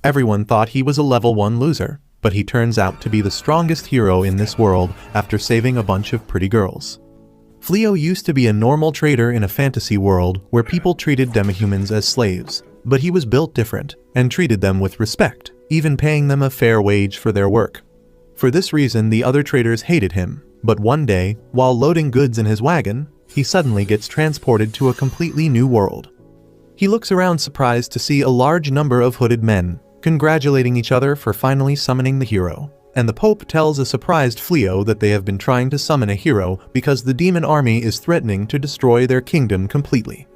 Everyone thought he was a level 1 loser, but he turns out to be the strongest hero in this world after saving a bunch of pretty girls. Flio used to be a normal trader in a fantasy world where people treated demihumans as slaves, but he was built different and treated them with respect, even paying them a fair wage for their work. For this reason, the other traders hated him, but one day, while loading goods in his wagon, he suddenly gets transported to a completely new world. He looks around surprised to see a large number of hooded men, congratulating each other for finally summoning the hero, and the Pope tells a surprised Flio that they have been trying to summon a hero because the demon army is threatening to destroy their kingdom completely.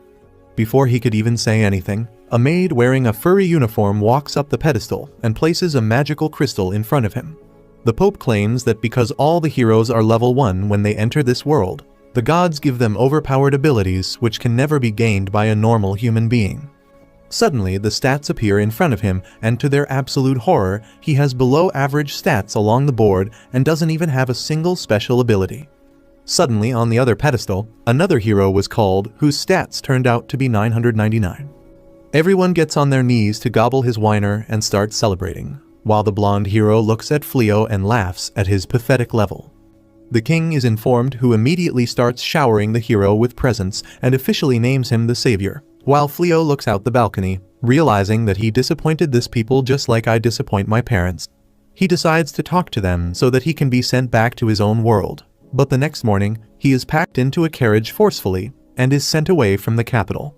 Before he could even say anything, a maid wearing a furry uniform walks up the pedestal and places a magical crystal in front of him. The Pope claims that because all the heroes are level 1 when they enter this world, the gods give them overpowered abilities which can never be gained by a normal human being. Suddenly, the stats appear in front of him, and to their absolute horror, he has below-average stats along the board and doesn't even have a single special ability. Suddenly, on the other pedestal, another hero was called, whose stats turned out to be 999. Everyone gets on their knees to gobble his whiner and starts celebrating, while the blonde hero looks at Flio and laughs at his pathetic level. The king is informed, who immediately starts showering the hero with presents and officially names him the savior, while Flio looks out the balcony, realizing that he disappointed this people just like I disappoint my parents. He decides to talk to them so that he can be sent back to his own world, but the next morning, he is packed into a carriage forcefully and is sent away from the capital.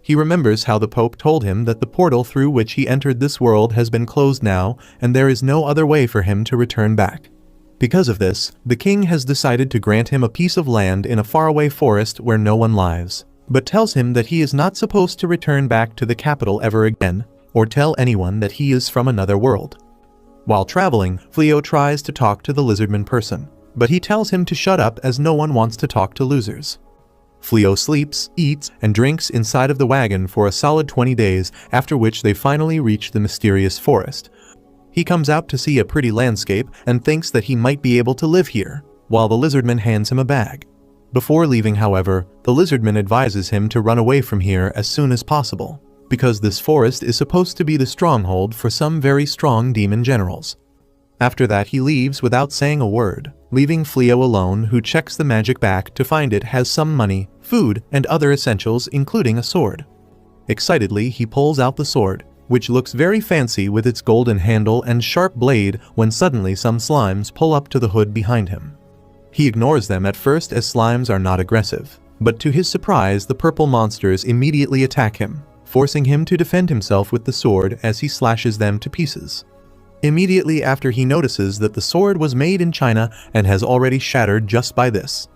He remembers how the Pope told him that the portal through which he entered this world has been closed now, and there is no other way for him to return back. Because of this, the king has decided to grant him a piece of land in a faraway forest where no one lives, but tells him that he is not supposed to return back to the capital ever again, or tell anyone that he is from another world. While traveling, Flio tries to talk to the lizardman person, but he tells him to shut up as no one wants to talk to losers. Flio sleeps, eats, and drinks inside of the wagon for a solid 20 days, after which they finally reach the mysterious forest. He comes out to see a pretty landscape and thinks that he might be able to live here, while the lizardman hands him a bag. Before leaving, however, the lizardman advises him to run away from here as soon as possible, because this forest is supposed to be the stronghold for some very strong demon generals. After that, he leaves without saying a word, leaving Flio alone, who checks the magic bag to find it has some money, food, and other essentials, including a sword. Excitedly, he pulls out the sword, which looks very fancy with its golden handle and sharp blade, when suddenly some slimes pull up to the hood behind him. He ignores them at first as slimes are not aggressive, but to his surprise the purple monsters immediately attack him, forcing him to defend himself with the sword as he slashes them to pieces. Immediately after, he notices that the sword was made in China and has already shattered just by this.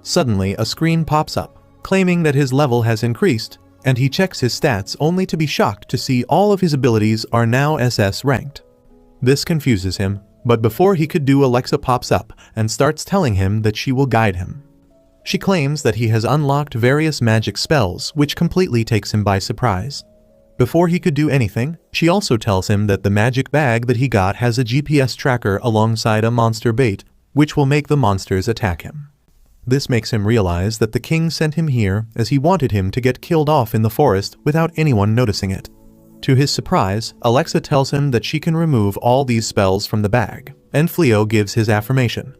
Suddenly a screen pops up, claiming that his level has increased, and he checks his stats only to be shocked to see all of his abilities are now SS ranked. This confuses him, but before he could do, Alexa pops up and starts telling him that she will guide him. She claims that he has unlocked various magic spells, which completely takes him by surprise. Before he could do anything, she also tells him that the magic bag that he got has a GPS tracker alongside a monster bait, which will make the monsters attack him. This makes him realize that the king sent him here as he wanted him to get killed off in the forest without anyone noticing it. To his surprise, Alexa tells him that she can remove all these spells from the bag, and Flio gives his affirmation.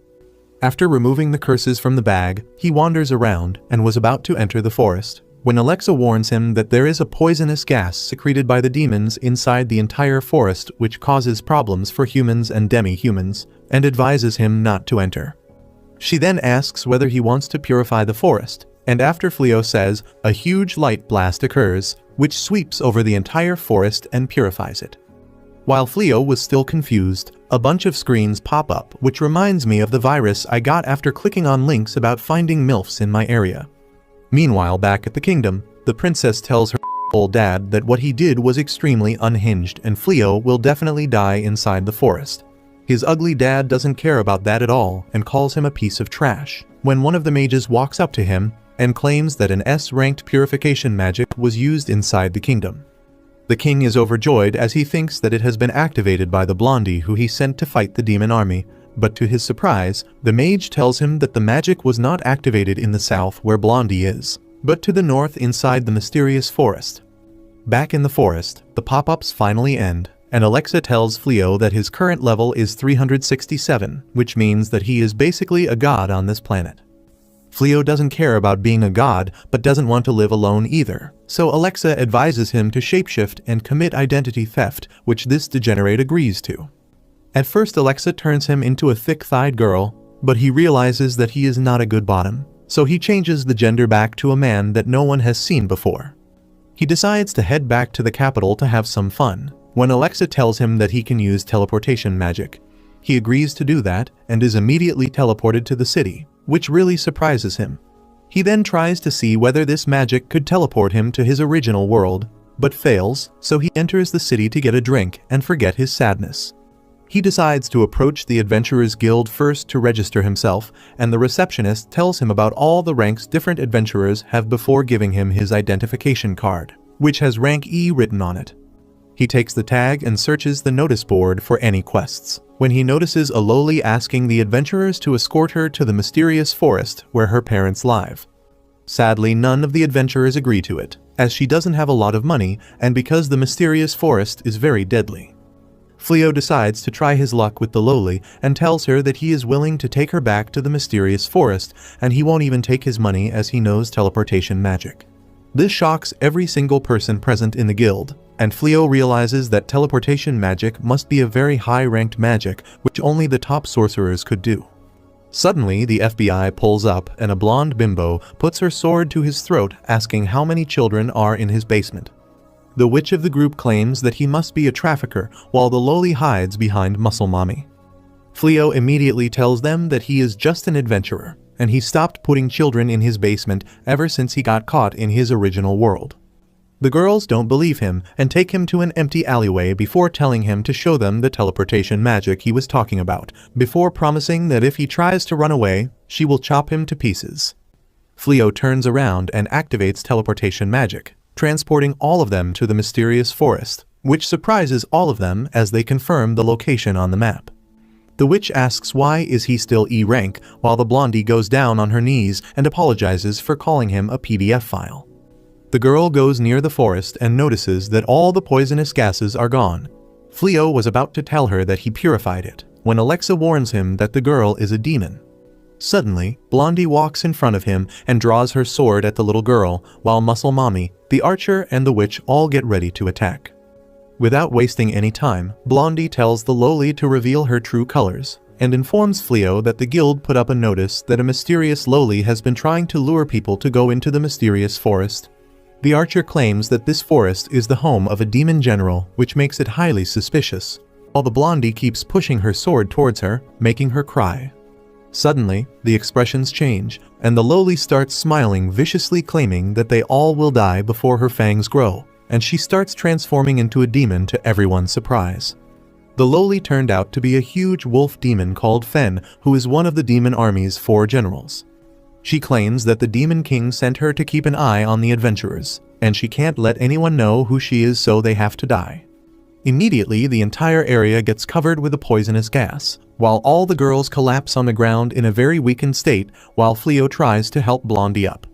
After removing the curses from the bag, he wanders around and was about to enter the forest, when Alexa warns him that there is a poisonous gas secreted by the demons inside the entire forest which causes problems for humans and demi-humans, and advises him not to enter. She then asks whether he wants to purify the forest, and after Flio says, a huge light blast occurs, which sweeps over the entire forest and purifies it. While Flio was still confused, a bunch of screens pop up, which reminds me of the virus I got after clicking on links about finding MILFs in my area. Meanwhile, back at the kingdom, the princess tells her old dad that what he did was extremely unhinged and Flio will definitely die inside the forest. His ugly dad doesn't care about that at all and calls him a piece of trash, when one of the mages walks up to him and claims that an S-ranked purification magic was used inside the kingdom. The king is overjoyed as he thinks that it has been activated by the blondie who he sent to fight the demon army, but to his surprise, the mage tells him that the magic was not activated in the south where Blondie is, but to the north inside the mysterious forest. Back in the forest, the pop-ups finally end, and Alexa tells Flio that his current level is 367, which means that he is basically a god on this planet. Flio doesn't care about being a god, but doesn't want to live alone either, so Alexa advises him to shapeshift and commit identity theft, which this degenerate agrees to. At first Alexa turns him into a thick-thighed girl, but he realizes that he is not a good bottom, so he changes the gender back to a man that no one has seen before. He decides to head back to the capital to have some fun, when Alexa tells him that he can use teleportation magic. He agrees to do that, and is immediately teleported to the city, which really surprises him. He then tries to see whether this magic could teleport him to his original world, but fails, so he enters the city to get a drink and forget his sadness. He decides to approach the Adventurers Guild first to register himself, and the receptionist tells him about all the ranks different adventurers have before giving him his identification card, which has rank E written on it. He takes the tag and searches the notice board for any quests, when he notices a lowly asking the adventurers to escort her to the mysterious forest where her parents live. Sadly, none of the adventurers agree to it, as she doesn't have a lot of money and because the mysterious forest is very deadly. Flio decides to try his luck with the lowly and tells her that he is willing to take her back to the mysterious forest, and he won't even take his money as he knows teleportation magic. This shocks every single person present in the guild, and Flio realizes that teleportation magic must be a very high-ranked magic which only the top sorcerers could do. Suddenly, the FBI pulls up and a blonde bimbo puts her sword to his throat asking how many children are in his basement. The witch of the group claims that he must be a trafficker while the lowly hides behind Muscle Mommy. Flio immediately tells them that he is just an adventurer, and he stopped putting children in his basement ever since he got caught in his original world. The girls don't believe him and take him to an empty alleyway before telling him to show them the teleportation magic he was talking about, before promising that if he tries to run away, she will chop him to pieces. Flio turns around and activates teleportation magic, transporting all of them to the mysterious forest, which surprises all of them as they confirm the location on the map. The witch asks why is he still E rank, while the blondie goes down on her knees and apologizes for calling him a PDF file. The girl goes near the forest and notices that all the poisonous gases are gone. Flio was about to tell her that he purified it, when Alexa warns him that the girl is a demon. Suddenly, Blondie walks in front of him and draws her sword at the little girl, while Muscle Mommy, the archer, and the witch all get ready to attack. Without wasting any time, Blondie tells the lowly to reveal her true colors, and informs Flio that the guild put up a notice that a mysterious lowly has been trying to lure people to go into the mysterious forest. The archer claims that this forest is the home of a demon general, which makes it highly suspicious, while the blondie keeps pushing her sword towards her, making her cry. Suddenly, the expressions change, and the lowly starts smiling viciously, claiming that they all will die before her fangs grow, and she starts transforming into a demon to everyone's surprise. The lowly turned out to be a huge wolf demon called Fen, who is one of the demon army's 4 generals. She claims that the Demon King sent her to keep an eye on the adventurers, and she can't let anyone know who she is, so they have to die. Immediately, the entire area gets covered with a poisonous gas, while all the girls collapse on the ground in a very weakened state while Flio tries to help Blondie up.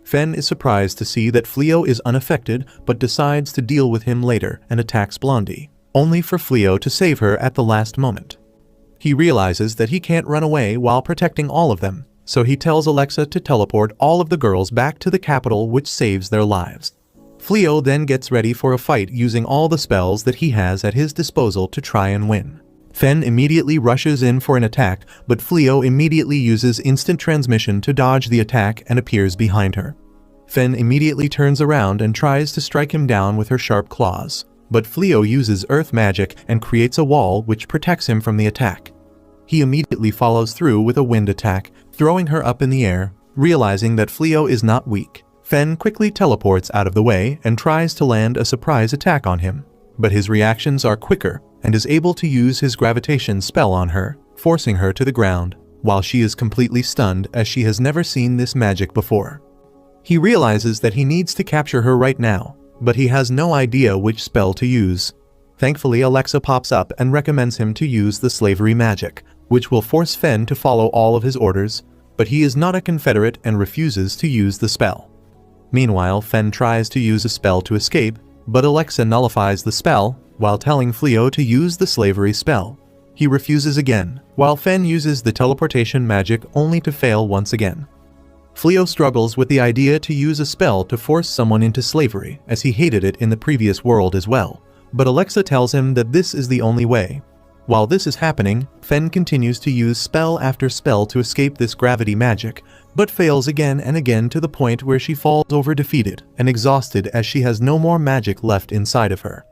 Fen is surprised to see that Flio is unaffected, but decides to deal with him later and attacks Blondie, only for Flio to save her at the last moment. He realizes that he can't run away while protecting all of them, so he tells Alexa to teleport all of the girls back to the capital, which saves their lives. Flio then gets ready for a fight using all the spells that he has at his disposal to try and win. Fen immediately rushes in for an attack, but Flio immediately uses instant transmission to dodge the attack and appears behind her. Fen immediately turns around and tries to strike him down with her sharp claws, but Flio uses earth magic and creates a wall which protects him from the attack. He immediately follows through with a wind attack, throwing her up in the air. Realizing that Flio is not weak, Fen quickly teleports out of the way and tries to land a surprise attack on him, but his reactions are quicker and is able to use his gravitation spell on her, forcing her to the ground, while she is completely stunned as she has never seen this magic before. He realizes that he needs to capture her right now, but he has no idea which spell to use. Thankfully, Alexa pops up and recommends him to use the slavery magic, which will force Fen to follow all of his orders, but he is not a Confederate and refuses to use the spell. Meanwhile, Fen tries to use a spell to escape, but Alexa nullifies the spell, while telling Flio to use the slavery spell. He refuses again, while Fen uses the teleportation magic only to fail once again. Flio struggles with the idea to use a spell to force someone into slavery, as he hated it in the previous world as well, but Alexa tells him that this is the only way. While this is happening, Fen continues to use spell after spell to escape this gravity magic, but fails again and again to the point where she falls over defeated and exhausted as she has no more magic left inside of her.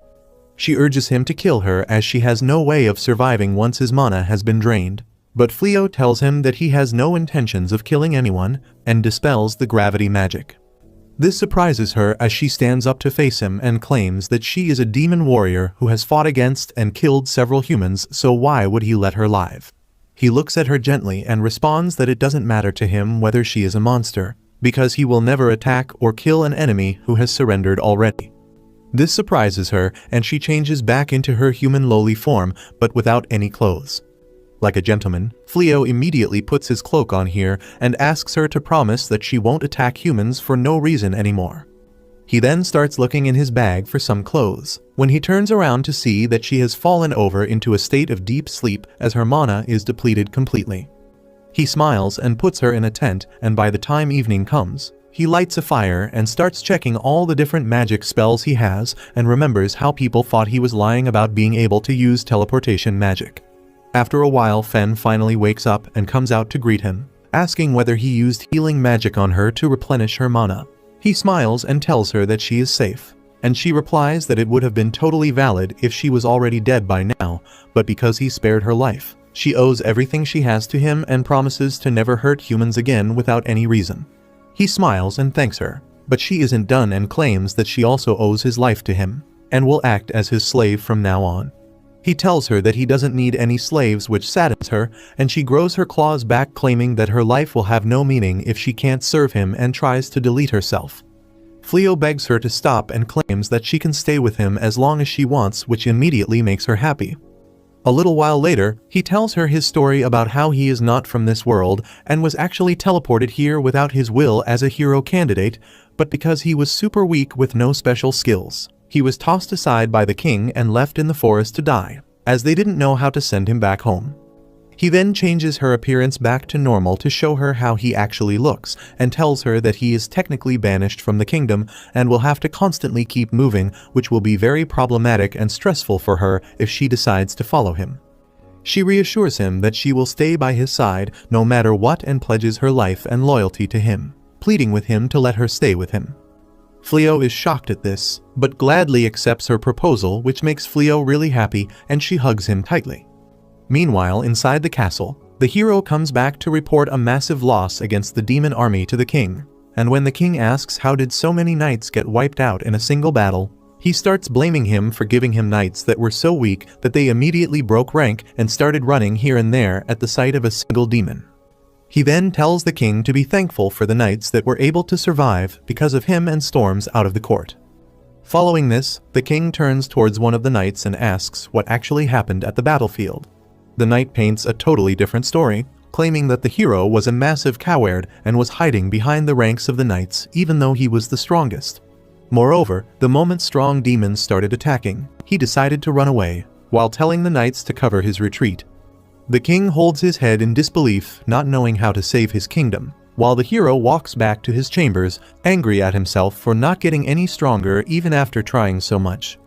She urges him to kill her as she has no way of surviving once his mana has been drained, but Flio tells him that he has no intentions of killing anyone and dispels the gravity magic. This surprises her as she stands up to face him and claims that she is a demon warrior who has fought against and killed several humans, so why would he let her live? He looks at her gently and responds that it doesn't matter to him whether she is a monster, because he will never attack or kill an enemy who has surrendered already. This surprises her and she changes back into her human lowly form, but without any clothes. Like a gentleman, Flio immediately puts his cloak on here and asks her to promise that she won't attack humans for no reason anymore. He then starts looking in his bag for some clothes, when he turns around to see that she has fallen over into a state of deep sleep as her mana is depleted completely. He smiles and puts her in a tent, and by the time evening comes, he lights a fire and starts checking all the different magic spells he has and remembers how people thought he was lying about being able to use teleportation magic. After a while, Fen finally wakes up and comes out to greet him, asking whether he used healing magic on her to replenish her mana. He smiles and tells her that she is safe, and she replies that it would have been totally valid if she was already dead by now, but because he spared her life, she owes everything she has to him and promises to never hurt humans again without any reason. He smiles and thanks her, but she isn't done and claims that she also owes his life to him, and will act as his slave from now on. He tells her that he doesn't need any slaves, which saddens her, and she grows her claws back, claiming that her life will have no meaning if she can't serve him, and tries to delete herself. Flio begs her to stop and claims that she can stay with him as long as she wants, which immediately makes her happy. A little while later, he tells her his story about how he is not from this world and was actually teleported here without his will as a hero candidate, but because he was super weak with no special skills. He was tossed aside by the king and left in the forest to die, as they didn't know how to send him back home. He then changes her appearance back to normal to show her how he actually looks, and tells her that he is technically banished from the kingdom and will have to constantly keep moving, which will be very problematic and stressful for her if she decides to follow him. She reassures him that she will stay by his side no matter what and pledges her life and loyalty to him, pleading with him to let her stay with him. Flio is shocked at this, but gladly accepts her proposal, which makes Flio really happy, and she hugs him tightly. Meanwhile, inside the castle, the hero comes back to report a massive loss against the demon army to the king, and when the king asks how did so many knights get wiped out in a single battle, he starts blaming him for giving him knights that were so weak that they immediately broke rank and started running here and there at the sight of a single demon. He then tells the king to be thankful for the knights that were able to survive because of him and storms out of the court. Following this, the king turns towards one of the knights and asks what actually happened at the battlefield. The knight paints a totally different story, claiming that the hero was a massive coward and was hiding behind the ranks of the knights even though he was the strongest. Moreover, the moment strong demons started attacking, he decided to run away, while telling the knights to cover his retreat. The king holds his head in disbelief, not knowing how to save his kingdom, while the hero walks back to his chambers, angry at himself for not getting any stronger even after trying so much.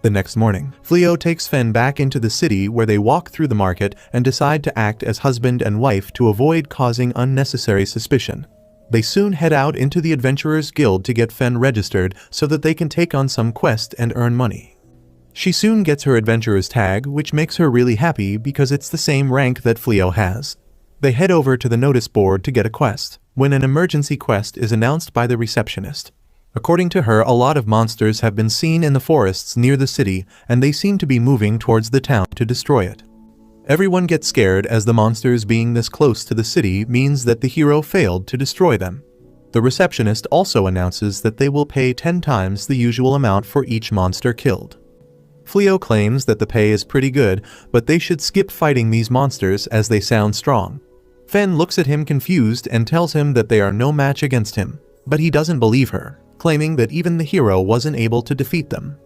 The next morning, Flio takes Fen back into the city where they walk through the market and decide to act as husband and wife to avoid causing unnecessary suspicion. They soon head out into the Adventurers Guild to get Fen registered so that they can take on some quest and earn money. She soon gets her adventurer's tag, which makes her really happy because it's the same rank that Flio has. They head over to the notice board to get a quest, when an emergency quest is announced by the receptionist. According to her, a lot of monsters have been seen in the forests near the city, and they seem to be moving towards the town to destroy it. Everyone gets scared as the monsters being this close to the city means that the hero failed to destroy them. The receptionist also announces that they will pay 10 times the usual amount for each monster killed. Flio claims that the pay is pretty good, but they should skip fighting these monsters as they sound strong. Fen looks at him confused and tells him that they are no match against him, but he doesn't believe her, claiming that even the hero wasn't able to defeat them.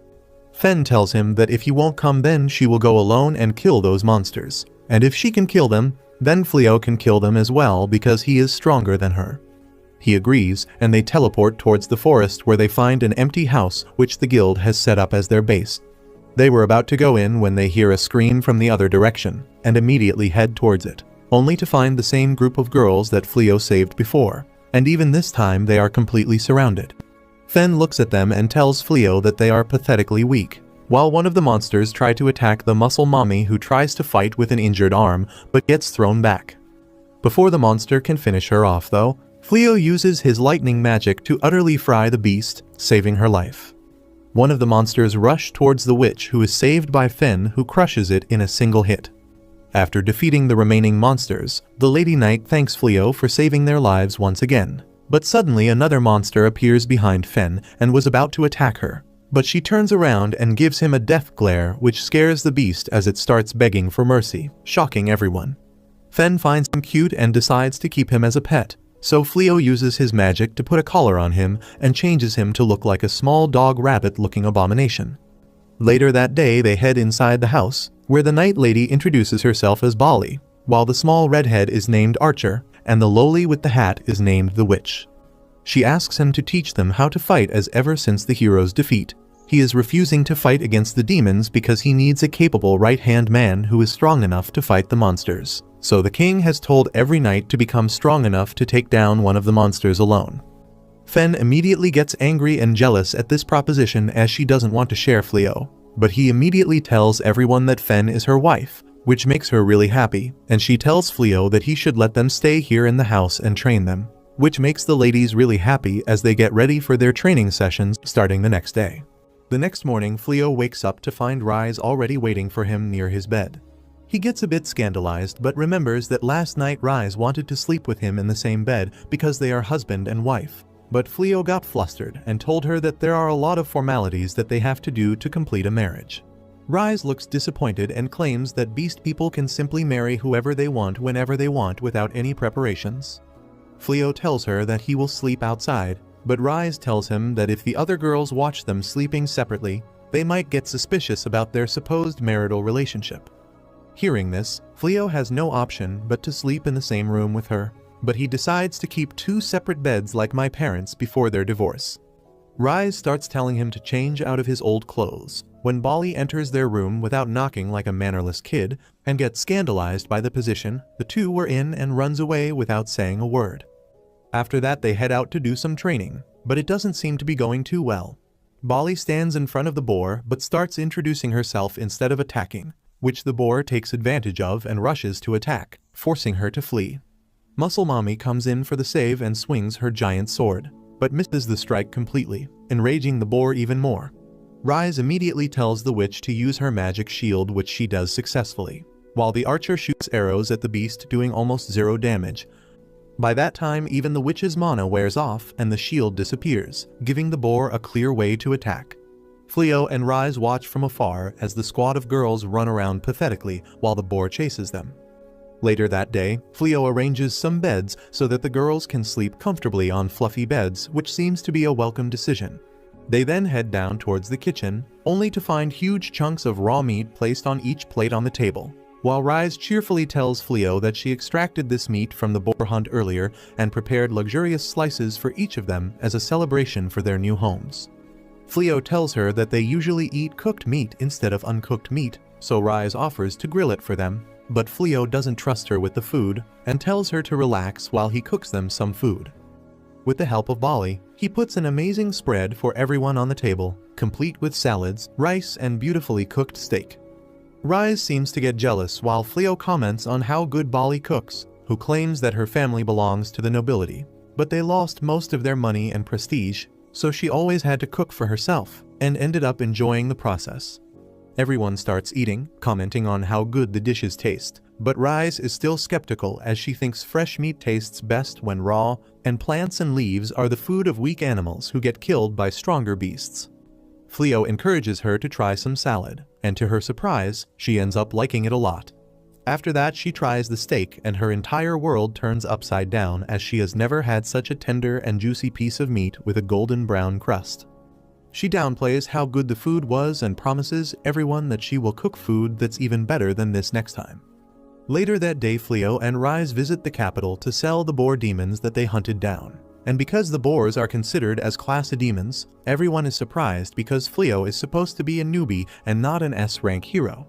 Fen tells him that if he won't come then she will go alone and kill those monsters. And if she can kill them, then Flio can kill them as well because he is stronger than her. He agrees, and they teleport towards the forest where they find an empty house which the guild has set up as their base. They were about to go in when they hear a scream from the other direction, and immediately head towards it, only to find the same group of girls that Flio saved before, and even this time they are completely surrounded. Fen looks at them and tells Flio that they are pathetically weak, while one of the monsters try to attack the muscle mommy who tries to fight with an injured arm but gets thrown back. Before the monster can finish her off though, Flio uses his lightning magic to utterly fry the beast, saving her life. One of the monsters rush towards the witch who is saved by Fen, who crushes it in a single hit. After defeating the remaining monsters, the Lady Knight thanks Flio for saving their lives once again. But suddenly another monster appears behind Fen and was about to attack her. But she turns around and gives him a death glare which scares the beast as it starts begging for mercy, shocking everyone. Fen finds him cute and decides to keep him as a pet. So Flio uses his magic to put a collar on him and changes him to look like a small dog rabbit-looking abomination. Later that day they head inside the house, where the Night Lady introduces herself as Bali, while the small redhead is named Archer, and the lowly with the hat is named the Witch. She asks him to teach them how to fight as ever since the hero's defeat. He is refusing to fight against the demons because he needs a capable right-hand man who is strong enough to fight the monsters. So the king has told every knight to become strong enough to take down one of the monsters alone. Fen immediately gets angry and jealous at this proposition as she doesn't want to share Flio, but he immediately tells everyone that Fen is her wife, which makes her really happy, and she tells Flio that he should let them stay here in the house and train them, which makes the ladies really happy as they get ready for their training sessions starting the next day. The next morning, Flio wakes up to find Rise already waiting for him near his bed. He gets a bit scandalized but remembers that last night Rise wanted to sleep with him in the same bed because they are husband and wife. But Flio got flustered and told her that there are a lot of formalities that they have to do to complete a marriage. Rise looks disappointed and claims that beast people can simply marry whoever they want whenever they want without any preparations. Flio tells her that he will sleep outside, but Rise tells him that if the other girls watch them sleeping separately, they might get suspicious about their supposed marital relationship. Hearing this, Flio has no option but to sleep in the same room with her, but he decides to keep 2 separate beds like my parents before their divorce. Rise starts telling him to change out of his old clothes, when Bali enters their room without knocking like a mannerless kid, and gets scandalized by the position the two were in and runs away without saying a word. After that they head out to do some training, but it doesn't seem to be going too well. Bali stands in front of the boar but starts introducing herself instead of attacking, which the boar takes advantage of and rushes to attack, forcing her to flee. Muscle Mommy comes in for the save and swings her giant sword, but misses the strike completely, enraging the boar even more. Rise immediately tells the witch to use her magic shield, which she does successfully, while the archer shoots arrows at the beast doing almost 0 damage. By that time even the witch's mana wears off and the shield disappears, giving the boar a clear way to attack. Flio and Rise watch from afar as the squad of girls run around pathetically while the boar chases them. Later that day, Flio arranges some beds so that the girls can sleep comfortably on fluffy beds, which seems to be a welcome decision. They then head down towards the kitchen, only to find huge chunks of raw meat placed on each plate on the table, while Rise cheerfully tells Flio that she extracted this meat from the boar hunt earlier and prepared luxurious slices for each of them as a celebration for their new homes. Flio tells her that they usually eat cooked meat instead of uncooked meat, so Rise offers to grill it for them, but Flio doesn't trust her with the food and tells her to relax while he cooks them some food. With the help of Bali, he puts an amazing spread for everyone on the table, complete with salads, rice, and beautifully cooked steak. Rise seems to get jealous while Flio comments on how good Bali cooks, who claims that her family belongs to the nobility, but they lost most of their money and prestige, so she always had to cook for herself, and ended up enjoying the process. Everyone starts eating, commenting on how good the dishes taste, but Rise is still skeptical as she thinks fresh meat tastes best when raw, and plants and leaves are the food of weak animals who get killed by stronger beasts. Flio encourages her to try some salad, and to her surprise, she ends up liking it a lot. After that she tries the steak and her entire world turns upside down as she has never had such a tender and juicy piece of meat with a golden brown crust. She downplays how good the food was and promises everyone that she will cook food that's even better than this next time. Later that day, Flio and Rise visit the capital to sell the boar demons that they hunted down. And because the boars are considered as class of demons, everyone is surprised because Flio is supposed to be a newbie and not an S-rank hero.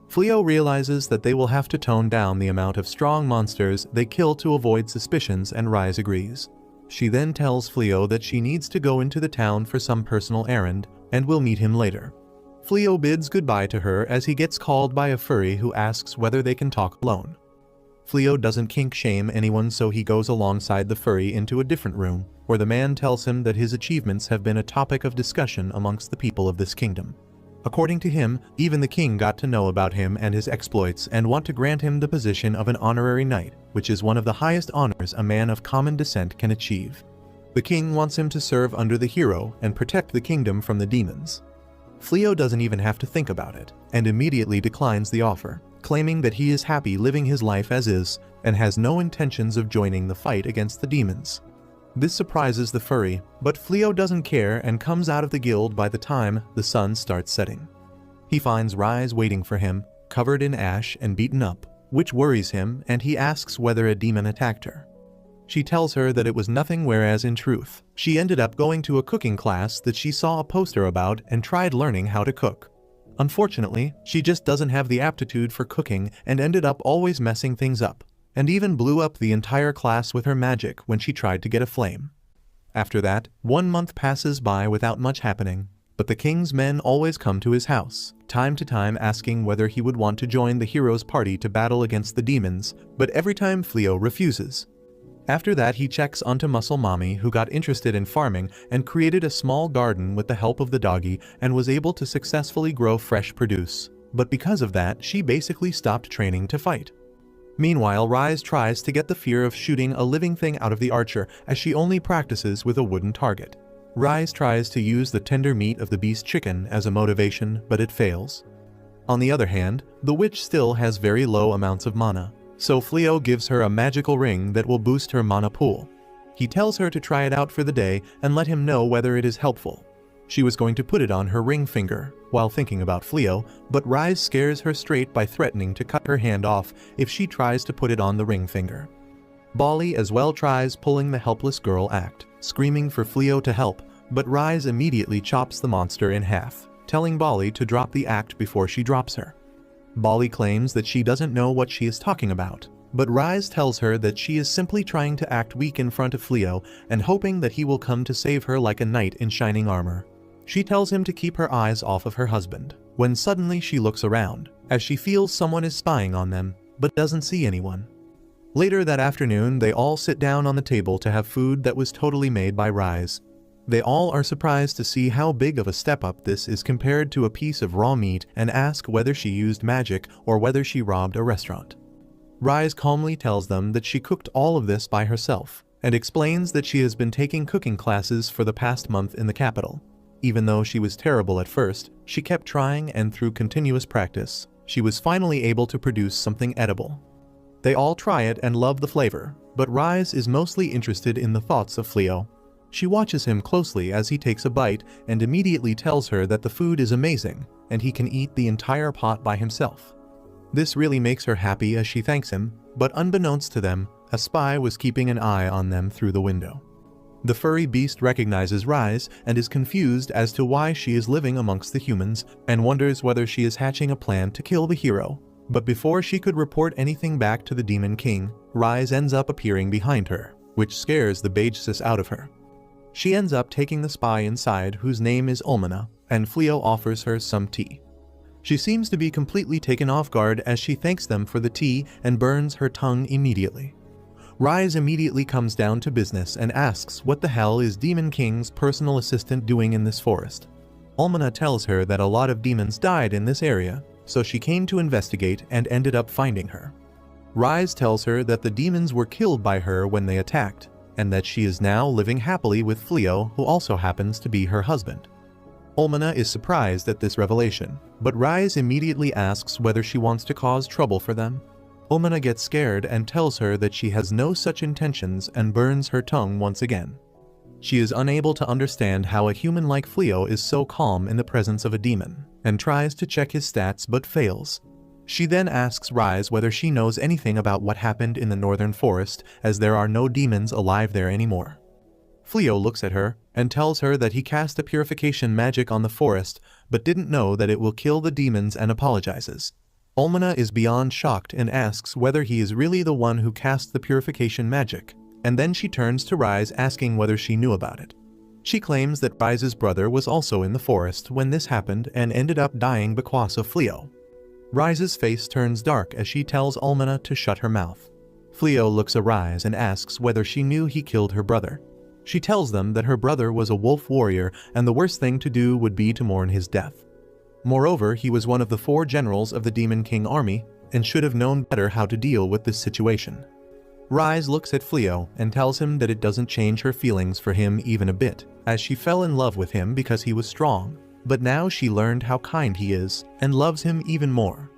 Flio realizes that they will have to tone down the amount of strong monsters they kill to avoid suspicions, and Rise agrees. She then tells Flio that she needs to go into the town for some personal errand and will meet him later. Flio bids goodbye to her as he gets called by a furry who asks whether they can talk alone. Flio doesn't kink shame anyone, so he goes alongside the furry into a different room, where the man tells him that his achievements have been a topic of discussion amongst the people of this kingdom. According to him, even the king got to know about him and his exploits and want to grant him the position of an honorary knight, which is one of the highest honors a man of common descent can achieve. The king wants him to serve under the hero and protect the kingdom from the demons. Flio doesn't even have to think about it, and immediately declines the offer, claiming that he is happy living his life as is and has no intentions of joining the fight against the demons. This surprises the furry, but Flio doesn't care and comes out of the guild by the time the sun starts setting. He finds Rise waiting for him, covered in ash and beaten up, which worries him, and he asks whether a demon attacked her. She tells her that it was nothing, whereas in truth, she ended up going to a cooking class that she saw a poster about and tried learning how to cook. Unfortunately, she just doesn't have the aptitude for cooking and ended up always messing things up, and even blew up the entire class with her magic when she tried to get a flame. After that, 1 month passes by without much happening, but the king's men always come to his house, time to time asking whether he would want to join the hero's party to battle against the demons, but every time Flio refuses. After that, he checks onto Muscle Mommy, who got interested in farming and created a small garden with the help of the doggy and was able to successfully grow fresh produce, but because of that, she basically stopped training to fight. Meanwhile, Rise tries to get the fear of shooting a living thing out of the archer, as she only practices with a wooden target. Rise tries to use the tender meat of the beast chicken as a motivation, but it fails. On the other hand, the witch still has very low amounts of mana, so Flio gives her a magical ring that will boost her mana pool. He tells her to try it out for the day and let him know whether it is helpful. She was going to put it on her ring finger while thinking about Flio, but Rise scares her straight by threatening to cut her hand off if she tries to put it on the ring finger. Bali as well tries pulling the helpless girl act, screaming for Flio to help, but Rise immediately chops the monster in half, telling Bali to drop the act before she drops her. Bali claims that she doesn't know what she is talking about, but Rise tells her that she is simply trying to act weak in front of Flio and hoping that he will come to save her like a knight in shining armor. She tells him to keep her eyes off of her husband, when suddenly she looks around, as she feels someone is spying on them, but doesn't see anyone. Later that afternoon, they all sit down on the table to have food that was totally made by Rise. They all are surprised to see how big of a step up this is compared to a piece of raw meat and ask whether she used magic or whether she robbed a restaurant. Rise calmly tells them that she cooked all of this by herself and explains that she has been taking cooking classes for the past month in the capital. Even though she was terrible at first, she kept trying, and through continuous practice, she was finally able to produce something edible. They all try it and love the flavor, but Rise is mostly interested in the thoughts of Flio. She watches him closely as he takes a bite and immediately tells her that the food is amazing and he can eat the entire pot by himself. This really makes her happy as she thanks him, but unbeknownst to them, a spy was keeping an eye on them through the window. The furry beast recognizes Rise and is confused as to why she is living amongst the humans and wonders whether she is hatching a plan to kill the hero. But before she could report anything back to the Demon King, Rise ends up appearing behind her, which scares the Bagesis out of her. She ends up taking the spy inside, whose name is Ulmana, and Flio offers her some tea. She seems to be completely taken off guard as she thanks them for the tea and burns her tongue immediately. Rise immediately comes down to business and asks what the hell is Demon King's personal assistant doing in this forest. Ulmana tells her that a lot of demons died in this area, so she came to investigate and ended up finding her. Rise tells her that the demons were killed by her when they attacked, and that she is now living happily with Flio, who also happens to be her husband. Ulmana is surprised at this revelation, but Rise immediately asks whether she wants to cause trouble for them. Ulmana gets scared and tells her that she has no such intentions and burns her tongue once again. She is unable to understand how a human like Flio is so calm in the presence of a demon, and tries to check his stats but fails. She then asks Rise whether she knows anything about what happened in the northern forest, as there are no demons alive there anymore. Flio looks at her and tells her that he cast a purification magic on the forest but didn't know that it will kill the demons and apologizes. Almana is beyond shocked and asks whether he is really the one who cast the purification magic, and then she turns to Rise asking whether she knew about it. She claims that Rise's brother was also in the forest when this happened and ended up dying because of Flio. Rise's face turns dark as she tells Almana to shut her mouth. Flio looks at Rise and asks whether she knew he killed her brother. She tells them that her brother was a wolf warrior and the worst thing to do would be to mourn his death. Moreover, he was one of the 4 generals of the Demon King army and should have known better how to deal with this situation. Rise looks at Flio and tells him that it doesn't change her feelings for him even a bit, as she fell in love with him because he was strong, but now she learned how kind he is and loves him even more.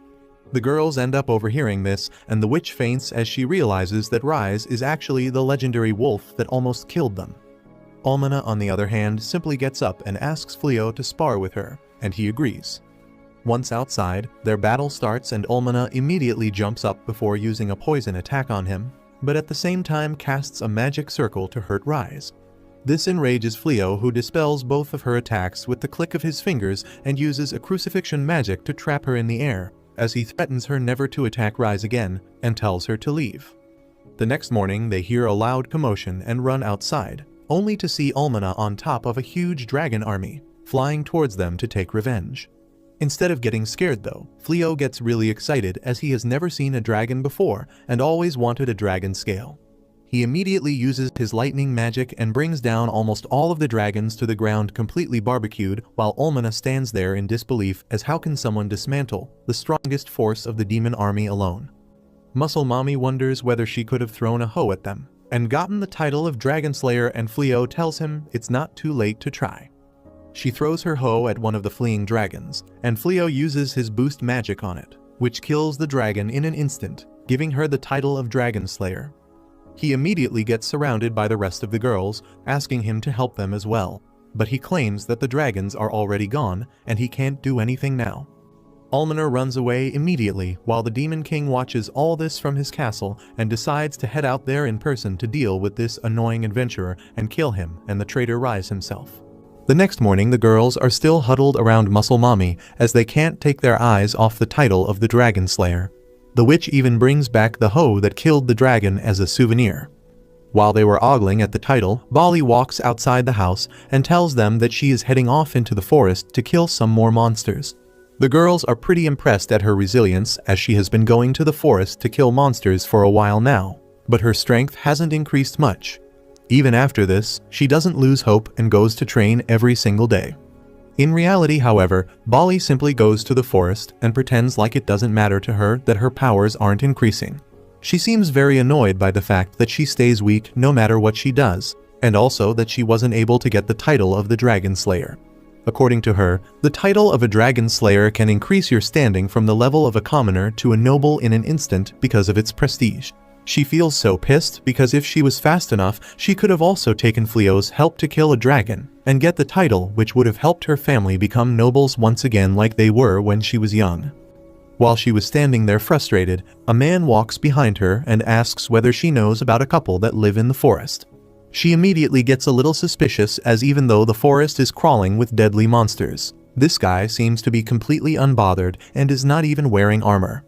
The girls end up overhearing this, and the witch faints as she realizes that Rise is actually the legendary wolf that almost killed them. Almana, on the other hand, simply gets up and asks Flio to spar with her, and he agrees. Once outside, their battle starts and Almana immediately jumps up before using a poison attack on him, but at the same time casts a magic circle to hurt Rise. This enrages Flio, who dispels both of her attacks with the click of his fingers and uses a crucifixion magic to trap her in the air, as he threatens her never to attack Rise again and tells her to leave. The next morning, they hear a loud commotion and run outside, only to see Almana on top of a huge dragon army, flying towards them to take revenge. Instead of getting scared though, Flio gets really excited as he has never seen a dragon before and always wanted a dragon scale. He immediately uses his lightning magic and brings down almost all of the dragons to the ground completely barbecued, while Almana stands there in disbelief as how can someone dismantle the strongest force of the demon army alone. Muscle Mommy wonders whether she could have thrown a hoe at them and gotten the title of Dragon Slayer, and Flio tells him it's not too late to try. She throws her hoe at one of the fleeing dragons, and Flio uses his boost magic on it, which kills the dragon in an instant, giving her the title of Dragon Slayer. He immediately gets surrounded by the rest of the girls, asking him to help them as well, but he claims that the dragons are already gone and he can't do anything now. Almana runs away immediately while the Demon King watches all this from his castle and decides to head out there in person to deal with this annoying adventurer and kill him and the traitor Rise himself. The next morning, the girls are still huddled around Muscle Mommy as they can't take their eyes off the title of the Dragon Slayer. The witch even brings back the hoe that killed the dragon as a souvenir. While they were ogling at the title, Bali walks outside the house and tells them that she is heading off into the forest to kill some more monsters. The girls are pretty impressed at her resilience as she has been going to the forest to kill monsters for a while now, but her strength hasn't increased much. Even after this, she doesn't lose hope and goes to train every single day. In reality, however, Bali simply goes to the forest and pretends like it doesn't matter to her that her powers aren't increasing. She seems very annoyed by the fact that she stays weak no matter what she does, and also that she wasn't able to get the title of the Dragon Slayer. According to her, the title of a Dragon Slayer can increase your standing from the level of a commoner to a noble in an instant because of its prestige. She feels so pissed because if she was fast enough, she could have also taken Flio's help to kill a dragon and get the title, which would have helped her family become nobles once again like they were when she was young. While she was standing there frustrated, a man walks behind her and asks whether she knows about a couple that live in the forest. She immediately gets a little suspicious, as even though the forest is crawling with deadly monsters, this guy seems to be completely unbothered and is not even wearing armor.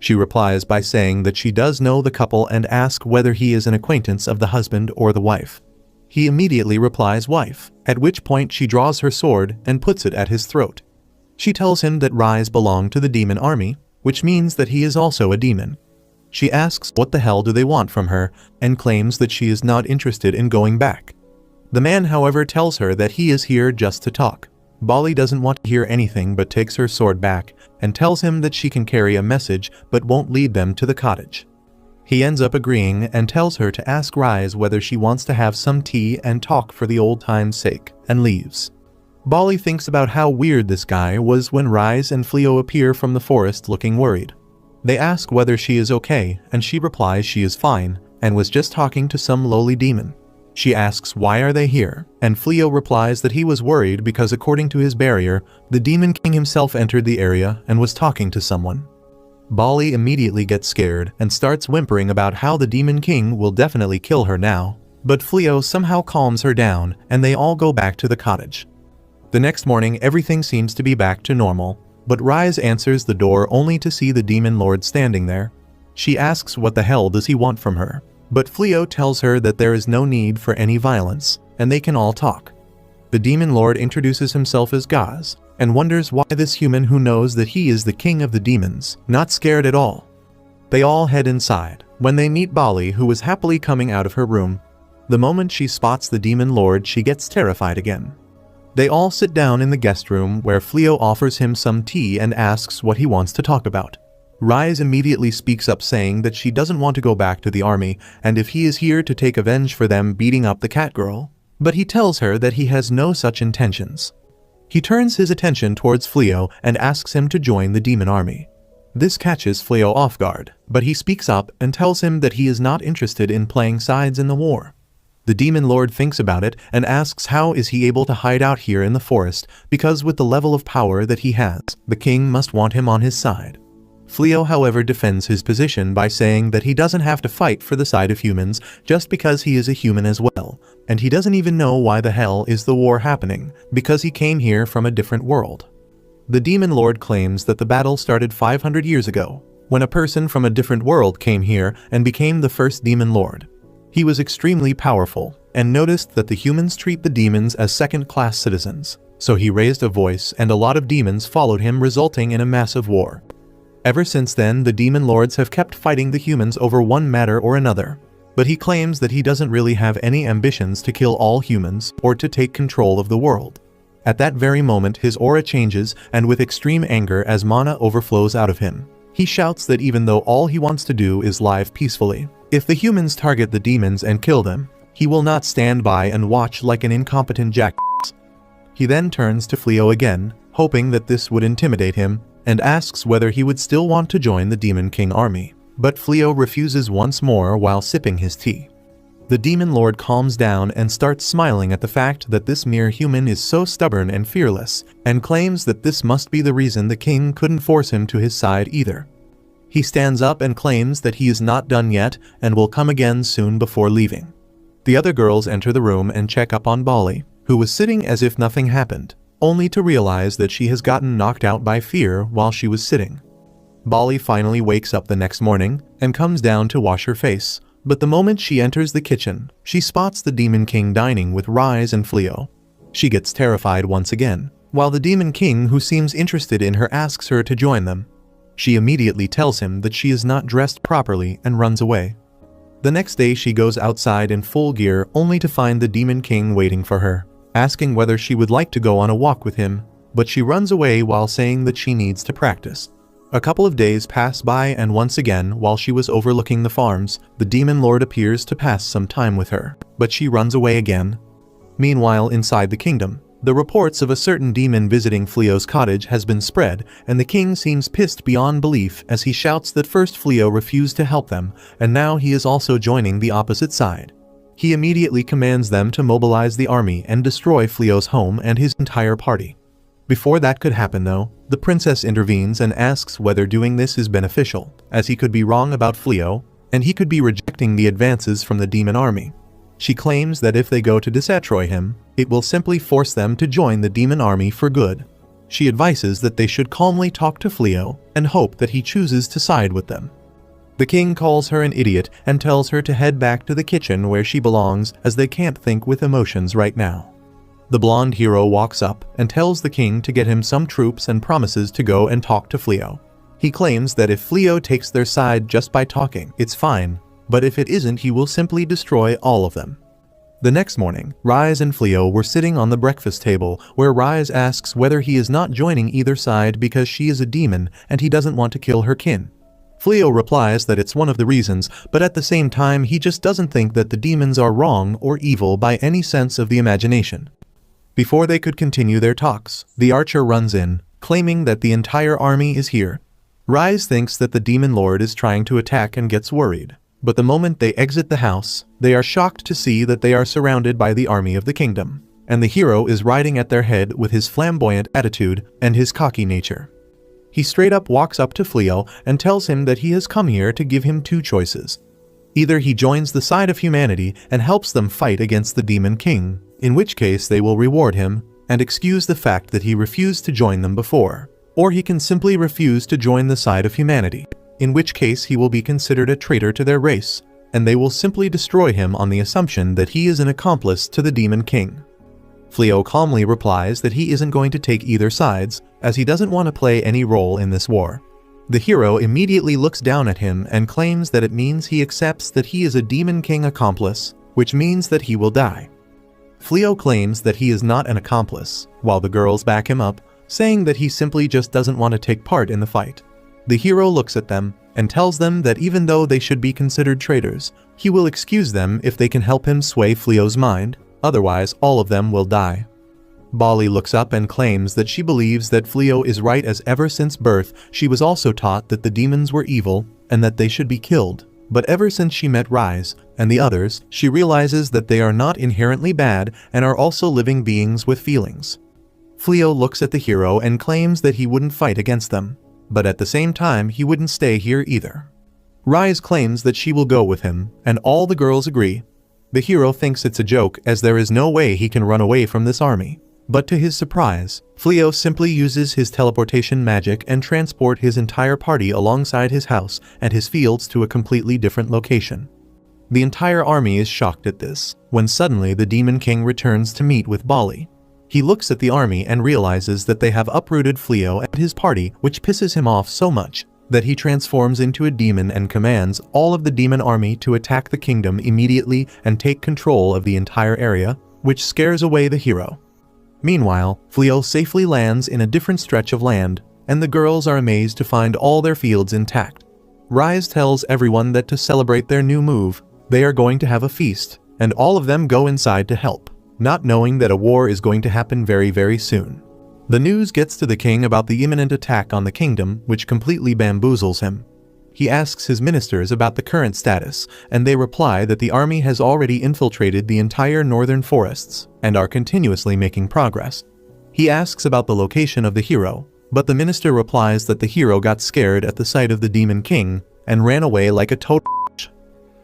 She replies by saying that she does know the couple and asks whether he is an acquaintance of the husband or the wife. He immediately replies wife, at which point she draws her sword and puts it at his throat. She tells him that Rise belonged to the demon army, which means that he is also a demon. She asks what the hell do they want from her and claims that she is not interested in going back. The man, however, tells her that he is here just to talk. Bali doesn't want to hear anything but takes her sword back and tells him that she can carry a message but won't lead them to the cottage. He ends up agreeing and tells her to ask Rise whether she wants to have some tea and talk for the old time's sake, and leaves. Bali thinks about how weird this guy was when Rise and Flio appear from the forest looking worried. They ask whether she is okay, and she replies she is fine and was just talking to some lowly demon. She asks why are they here, and Flio replies that he was worried because according to his barrier, the Demon King himself entered the area and was talking to someone. Bali immediately gets scared and starts whimpering about how the Demon King will definitely kill her now, but Flio somehow calms her down and they all go back to the cottage. The next morning everything seems to be back to normal, but Rise answers the door only to see the Demon Lord standing there. She asks what the hell does he want from her, but Flio tells her that there is no need for any violence and they can all talk. The Demon Lord introduces himself as Gaz and wonders why this human who knows that he is the king of the demons, not scared at all. They all head inside when they meet Bali, who was happily coming out of her room. The moment she spots the Demon Lord, she gets terrified again. They all sit down in the guest room where Flio offers him some tea and asks what he wants to talk about. Rise immediately speaks up saying that she doesn't want to go back to the army and if he is here to take revenge for them beating up the cat girl, but he tells her that he has no such intentions. He turns his attention towards Flio and asks him to join the demon army. This catches Flio off guard, but he speaks up and tells him that he is not interested in playing sides in the war. The Demon Lord thinks about it and asks how is he able to hide out here in the forest, because with the level of power that he has, the king must want him on his side. Flio, however, defends his position by saying that he doesn't have to fight for the side of humans just because he is a human as well, and he doesn't even know why the hell is the war happening, because he came here from a different world. The Demon Lord claims that the battle started 500 years ago, when a person from a different world came here and became the first Demon Lord. He was extremely powerful, and noticed that the humans treat the demons as second-class citizens, so he raised a voice and a lot of demons followed him, resulting in a massive war. Ever since then, the Demon Lords have kept fighting the humans over one matter or another, but he claims that he doesn't really have any ambitions to kill all humans or to take control of the world. At that very moment his aura changes, and with extreme anger as mana overflows out of him, he shouts that even though all he wants to do is live peacefully, if the humans target the demons and kill them, he will not stand by and watch like an incompetent jackass. He then turns to Flio again, hoping that this would intimidate him, and asks whether he would still want to join the Demon King army, but Flio refuses once more while sipping his tea. The Demon Lord calms down and starts smiling at the fact that this mere human is so stubborn and fearless, and claims that this must be the reason the king couldn't force him to his side either. He stands up and claims that he is not done yet and will come again soon before leaving. The other girls enter the room and check up on Bali, who was sitting as if nothing happened, only to realize that she has gotten knocked out by fear while she was sitting. Bali finally wakes up the next morning and comes down to wash her face, but the moment she enters the kitchen, she spots the Demon King dining with Rise and Flio. She gets terrified once again, while the Demon King, who seems interested in her, asks her to join them. She immediately tells him that she is not dressed properly and runs away. The next day she goes outside in full gear only to find the Demon King waiting for her, asking whether she would like to go on a walk with him, but she runs away while saying that she needs to practice. A couple of days pass by and once again, while she was overlooking the farms, the Demon Lord appears to pass some time with her, but she runs away again. Meanwhile, inside the kingdom, the reports of a certain demon visiting Flio's cottage has been spread, and the king seems pissed beyond belief as he shouts that first Flio refused to help them, and now he is also joining the opposite side. He immediately commands them to mobilize the army and destroy Flio's home and his entire party. Before that could happen though, the princess intervenes and asks whether doing this is beneficial, as he could be wrong about Flio, and he could be rejecting the advances from the demon army. She claims that if they go to destroy him, it will simply force them to join the demon army for good. She advises that they should calmly talk to Flio and hope that he chooses to side with them. The king calls her an idiot and tells her to head back to the kitchen where she belongs, as they can't think with emotions right now. The blonde hero walks up and tells the king to get him some troops and promises to go and talk to Flio. He claims that if Flio takes their side just by talking, it's fine, but if it isn't, he will simply destroy all of them. The next morning, Rise and Flio were sitting on the breakfast table, where Rise asks whether he is not joining either side because she is a demon and he doesn't want to kill her kin. Flio replies that it's one of the reasons, but at the same time he just doesn't think that the demons are wrong or evil by any sense of the imagination. Before they could continue their talks, the archer runs in, claiming that the entire army is here. Rise thinks that the demon lord is trying to attack and gets worried, But the moment they exit the house, they are shocked to see that they are surrounded by the army of the kingdom, and the hero is riding at their head with his flamboyant attitude and his cocky nature. He straight up walks up to Flio and tells him that he has come here to give him two choices. Either he joins the side of humanity and helps them fight against the Demon King, in which case they will reward him and excuse the fact that he refused to join them before, or he can simply refuse to join the side of humanity, in which case he will be considered a traitor to their race, and they will simply destroy him on the assumption that he is an accomplice to the Demon King. Flio calmly replies that he isn't going to take either sides, as he doesn't want to play any role in this war. The hero immediately looks down at him and claims that it means he accepts that he is a Demon King accomplice, which means that he will die. Flio claims that he is not an accomplice, while the girls back him up, saying that he simply just doesn't want to take part in the fight. The hero looks at them and tells them that even though they should be considered traitors, he will excuse them if they can help him sway Flio's mind, otherwise all of them will die. Bali looks up and claims that she believes that Flio is right, as ever since birth she was also taught that the demons were evil and that they should be killed. But ever since she met Rise and the others, she realizes that they are not inherently bad and are also living beings with feelings. Flio looks at the hero and claims that he wouldn't fight against them, but at the same time he wouldn't stay here either. Rise claims that she will go with him, and all the girls agree. The hero thinks it's a joke, as there is no way he can run away from this army. But to his surprise, Flio simply uses his teleportation magic and transport his entire party alongside his house and his fields to a completely different location. The entire army is shocked at this, when suddenly the Demon King returns to meet with Bali. He looks at the army and realizes that they have uprooted Flio and his party, which pisses him off so much that he transforms into a demon and commands all of the demon army to attack the kingdom immediately and take control of the entire area, which scares away the hero. Meanwhile, Flio safely lands in a different stretch of land, and the girls are amazed to find all their fields intact. Rise tells everyone that to celebrate their new move, they are going to have a feast, and all of them go inside to help, not knowing that a war is going to happen very soon. The news gets to the king about the imminent attack on the kingdom, which completely bamboozles him. He asks his ministers about the current status, and they reply that the army has already infiltrated the entire northern forests and are continuously making progress. He asks about the location of the hero, but the minister replies that the hero got scared at the sight of the Demon King and ran away like a total bitch.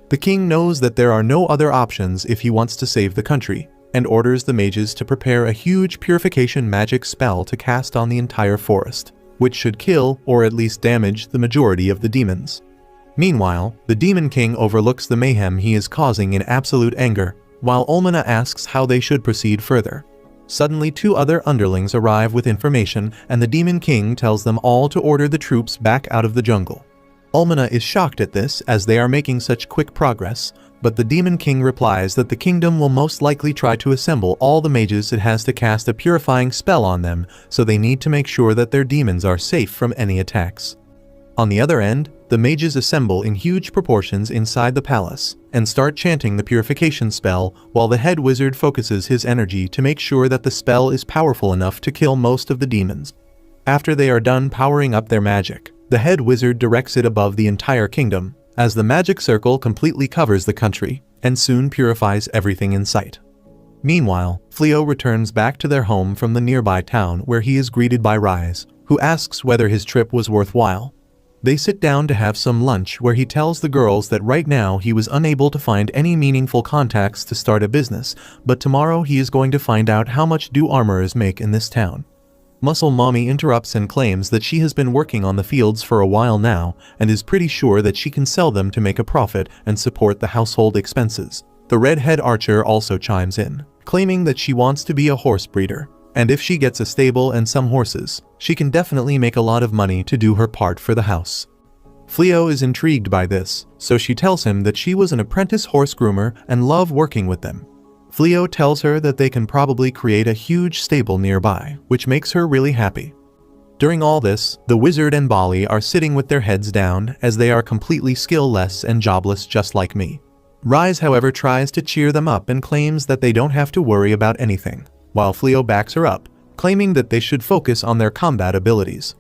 The king knows that there are no other options if he wants to save the country, and orders the mages to prepare a huge purification magic spell to cast on the entire forest, which should kill or at least damage the majority of the demons. Meanwhile, the Demon King overlooks the mayhem he is causing in absolute anger, while Olmana asks how they should proceed further. Suddenly 2 other underlings arrive with information, and the Demon King tells them all to order the troops back out of the jungle. Olmana is shocked at this, as they are making such quick progress, but the Demon King replies that the kingdom will most likely try to assemble all the mages it has to cast a purifying spell on them, so they need to make sure that their demons are safe from any attacks. On the other end, the mages assemble in huge proportions inside the palace and start chanting the purification spell, while the head wizard focuses his energy to make sure that the spell is powerful enough to kill most of the demons. After they are done powering up their magic, the head wizard directs it above the entire kingdom, as the magic circle completely covers the country and soon purifies everything in sight. Meanwhile, Flio returns back to their home from the nearby town, where he is greeted by Rise, who asks whether his trip was worthwhile. They sit down to have some lunch, where he tells the girls that right now he was unable to find any meaningful contacts to start a business, but tomorrow he is going to find out how much do armorers make in this town. Muscle Mommy interrupts and claims that she has been working on the fields for a while now and is pretty sure that she can sell them to make a profit and support the household expenses. The redhead archer also chimes in, claiming that she wants to be a horse breeder, and if she gets a stable and some horses, she can definitely make a lot of money to do her part for the house. Flio is intrigued by this, so she tells him that she was an apprentice horse groomer and loved working with them. Flio tells her that they can probably create a huge stable nearby, which makes her really happy. During all this, the wizard and Bali are sitting with their heads down, as they are completely skill-less and jobless just like me. Rise, however, tries to cheer them up and claims that they don't have to worry about anything, while Flio backs her up, claiming that they should focus on their combat abilities.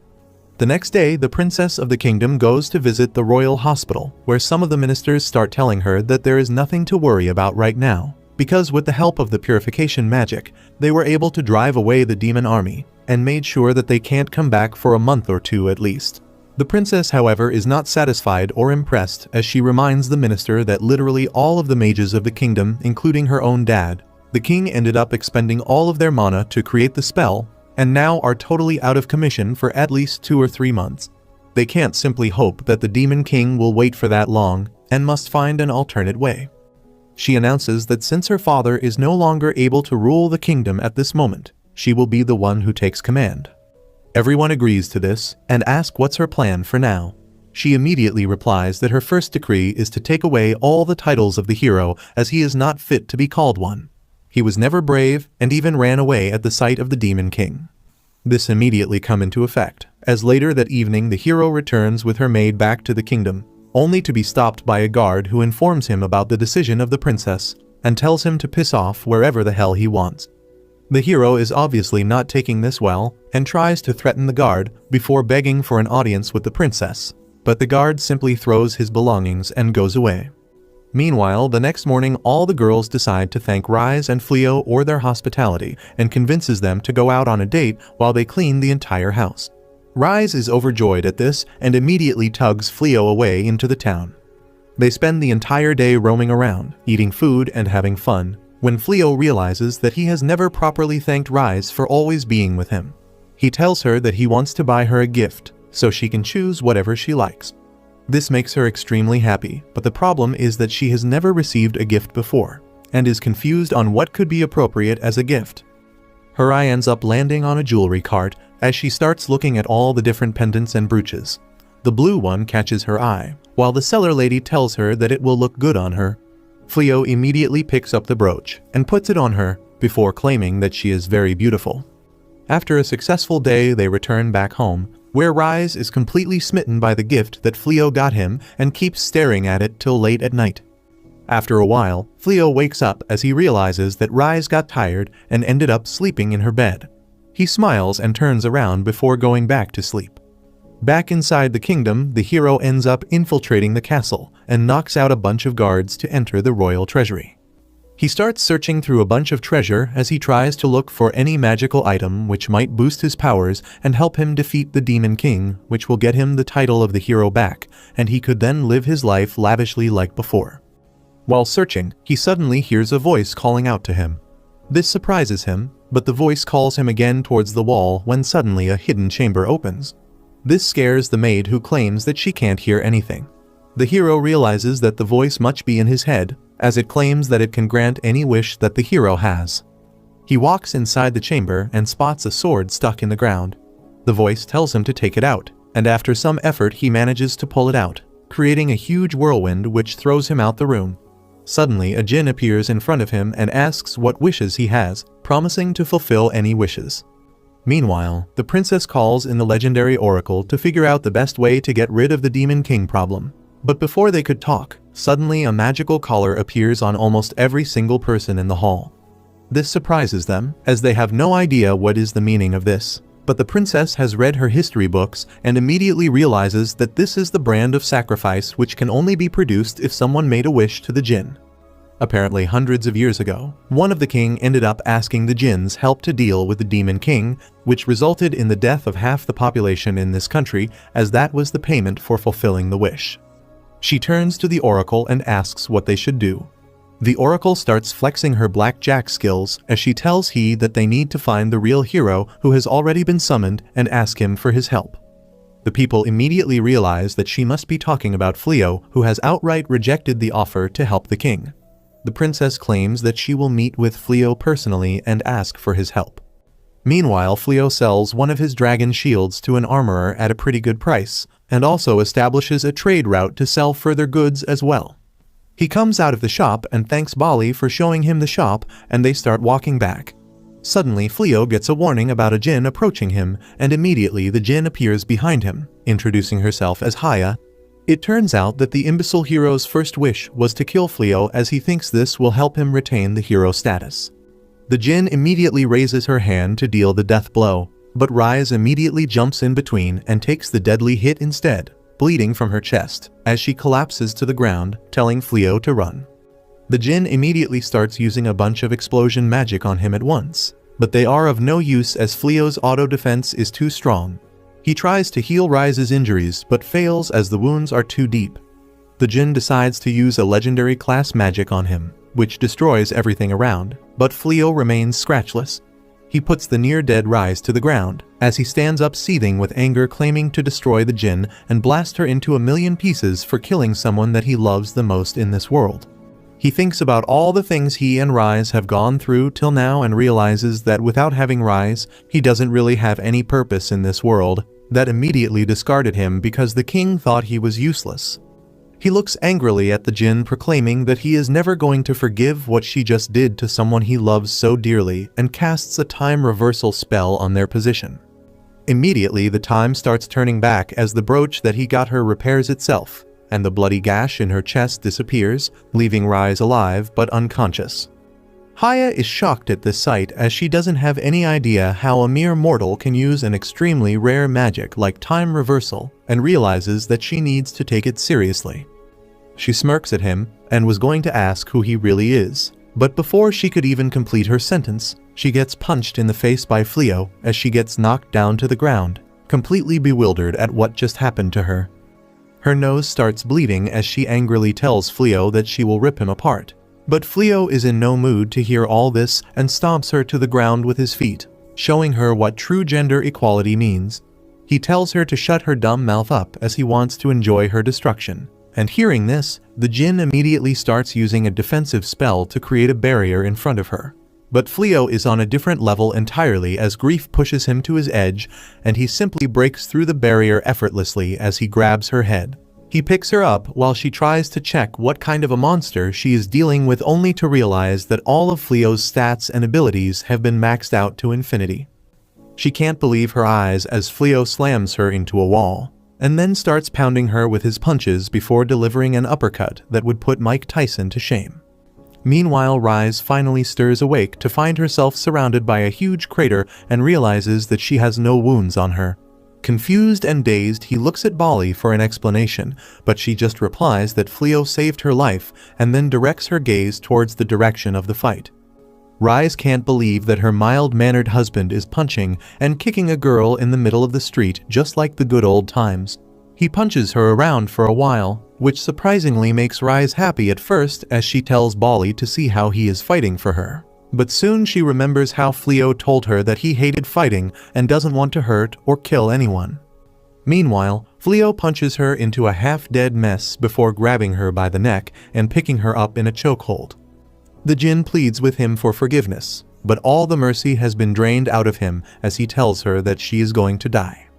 The next day, the princess of the kingdom goes to visit the royal hospital, where some of the ministers start telling her that there is nothing to worry about right now, because with the help of the purification magic, they were able to drive away the demon army, and made sure that they can't come back for a month or two at least. The princess, however, is not satisfied or impressed, as she reminds the minister that literally all of the mages of the kingdom, including her own dad, the king, ended up expending all of their mana to create the spell, and now are totally out of commission for at least 2 or 3 months. They can't simply hope that the demon king will wait for that long, and must find an alternate way. She announces that since her father is no longer able to rule the kingdom at this moment, she will be the one who takes command. Everyone agrees to this, and asks what's her plan for now. She immediately replies that her first decree is to take away all the titles of the hero, as he is not fit to be called one. He was never brave, and even ran away at the sight of the demon king. This immediately come into effect, as later that evening the hero returns with her maid back to the kingdom, only to be stopped by a guard who informs him about the decision of the princess, and tells him to piss off wherever the hell he wants. The hero is obviously not taking this well, and tries to threaten the guard before begging for an audience with the princess, but the guard simply throws his belongings and goes away. Meanwhile, the next morning all the girls decide to thank Rise and Flio for their hospitality, and convinces them to go out on a date while they clean the entire house. Rise is overjoyed at this and immediately tugs Flio away into the town. They spend the entire day roaming around, eating food and having fun, when Flio realizes that he has never properly thanked Rise for always being with him. He tells her that he wants to buy her a gift, so she can choose whatever she likes. This makes her extremely happy, but the problem is that she has never received a gift before, and is confused on what could be appropriate as a gift. Her eye ends up landing on a jewelry cart as she starts looking at all the different pendants and brooches. The blue one catches her eye, while the seller lady tells her that it will look good on her. Flio immediately picks up the brooch and puts it on her, before claiming that she is very beautiful. After a successful day, they return back home, where Rise is completely smitten by the gift that Flio got him and keeps staring at it till late at night. After a while, Flio wakes up as he realizes that Rise got tired and ended up sleeping in her bed. He smiles and turns around before going back to sleep. Back inside the kingdom, the hero ends up infiltrating the castle and knocks out a bunch of guards to enter the royal treasury. He starts searching through a bunch of treasure as he tries to look for any magical item which might boost his powers and help him defeat the Demon King, which will get him the title of the hero back, and he could then live his life lavishly like before. While searching, he suddenly hears a voice calling out to him. This surprises him, but the voice calls him again towards the wall when suddenly a hidden chamber opens. This scares the maid, who claims that she can't hear anything. The hero realizes that the voice must be in his head, as it claims that it can grant any wish that the hero has. He walks inside the chamber and spots a sword stuck in the ground. The voice tells him to take it out, and after some effort he manages to pull it out, creating a huge whirlwind which throws him out the room. Suddenly a djinn appears in front of him and asks what wishes he has, promising to fulfill any wishes. Meanwhile, the princess calls in the legendary oracle to figure out the best way to get rid of the Demon King problem. But before they could talk, suddenly a magical collar appears on almost every single person in the hall. This surprises them, as they have no idea what is the meaning of this. But the princess has read her history books and immediately realizes that this is the brand of sacrifice which can only be produced if someone made a wish to the jinn. Apparently hundreds of years ago, one of the king ended up asking the jinns help to deal with the Demon King, which resulted in the death of half the population in this country, as that was the payment for fulfilling the wish. She turns to the oracle and asks what they should do. The oracle starts flexing her blackjack skills as she tells he that they need to find the real hero who has already been summoned and ask him for his help. The people immediately realize that she must be talking about Flio, who has outright rejected the offer to help the king. The princess claims that she will meet with Flio personally and ask for his help. Meanwhile, Flio sells one of his dragon shields to an armorer at a pretty good price, and also establishes a trade route to sell further goods as well. He comes out of the shop and thanks Bali for showing him the shop, and they start walking back. Suddenly, Flio gets a warning about a djinn approaching him, and immediately the djinn appears behind him, introducing herself as Haya. It turns out that the imbecile hero's first wish was to kill Flio, as he thinks this will help him retain the hero status. The djinn immediately raises her hand to deal the death blow, but Rise immediately jumps in between and takes the deadly hit instead, bleeding from her chest, as she collapses to the ground, telling Flio to run. The Jinn immediately starts using a bunch of explosion magic on him at once, but they are of no use as Flio's auto defense is too strong. He tries to heal Rise's injuries but fails as the wounds are too deep. The Jinn decides to use a legendary class magic on him, which destroys everything around, but Flio remains scratchless. He puts the near-dead Rise to the ground, as he stands up seething with anger, claiming to destroy the Jinn and blast her into a million pieces for killing someone that he loves the most in this world. He thinks about all the things he and Rise have gone through till now and realizes that without having Rise, he doesn't really have any purpose in this world, that immediately discarded him because the king thought he was useless. He looks angrily at the Jinn, proclaiming that he is never going to forgive what she just did to someone he loves so dearly, and casts a time reversal spell on their position. Immediately the time starts turning back as the brooch that he got her repairs itself, and the bloody gash in her chest disappears, leaving Rise alive but unconscious. Haya is shocked at this sight as she doesn't have any idea how a mere mortal can use an extremely rare magic like time reversal, and realizes that she needs to take it seriously. She smirks at him and was going to ask who he really is, but before she could even complete her sentence, she gets punched in the face by Flio as she gets knocked down to the ground, completely bewildered at what just happened to her. Her nose starts bleeding as she angrily tells Flio that she will rip him apart. But Flio is in no mood to hear all this and stomps her to the ground with his feet, showing her what true gender equality means. He tells her to shut her dumb mouth up as he wants to enjoy her destruction. And hearing this, the Jinn immediately starts using a defensive spell to create a barrier in front of her. But Flio is on a different level entirely as grief pushes him to his edge, and he simply breaks through the barrier effortlessly as he grabs her head. He picks her up while she tries to check what kind of a monster she is dealing with, only to realize that all of Flio's stats and abilities have been maxed out to infinity. She can't believe her eyes as Flio slams her into a wall, and then starts pounding her with his punches before delivering an uppercut that would put Mike Tyson to shame. Meanwhile, Rise finally stirs awake to find herself surrounded by a huge crater and realizes that she has no wounds on her. Confused and dazed, he looks at Bali for an explanation, but she just replies that Flio saved her life and then directs her gaze towards the direction of the fight. Rise can't believe that her mild-mannered husband is punching and kicking a girl in the middle of the street just like the good old times. He punches her around for a while, which surprisingly makes Rise happy at first as she tells Bali to see how he is fighting for her. But soon she remembers how Flio told her that he hated fighting and doesn't want to hurt or kill anyone. Meanwhile, Flio punches her into a half-dead mess before grabbing her by the neck and picking her up in a chokehold. The Jinn pleads with him for forgiveness, but all the mercy has been drained out of him as he tells her that she is going to die.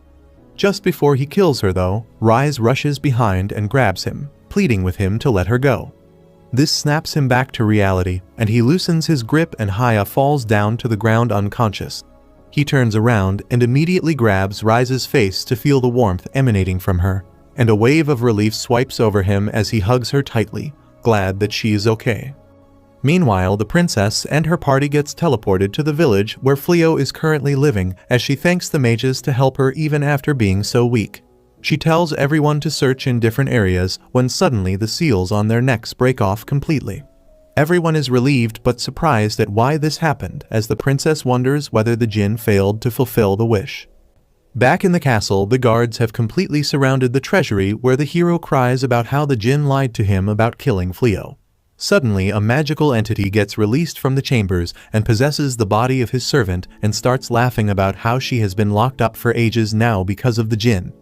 Just before he kills her though, Rise rushes behind and grabs him, pleading with him to let her go. This snaps him back to reality, and he loosens his grip and Haya falls down to the ground unconscious. He turns around and immediately grabs Rise's face to feel the warmth emanating from her, and a wave of relief swipes over him as he hugs her tightly, glad that she is okay. Meanwhile, the princess and her party gets teleported to the village where Flio is currently living as she thanks the mages to help her even after being so weak. She tells everyone to search in different areas when suddenly the seals on their necks break off completely. Everyone is relieved but surprised at why this happened as the princess wonders whether the Jinn failed to fulfill the wish. Back in the castle, the guards have completely surrounded the treasury where the hero cries about how the Jinn lied to him about killing Flio. Suddenly, a magical entity gets released from the chambers and possesses the body of his servant and starts laughing about how she has been locked up for ages now because of the Jinn.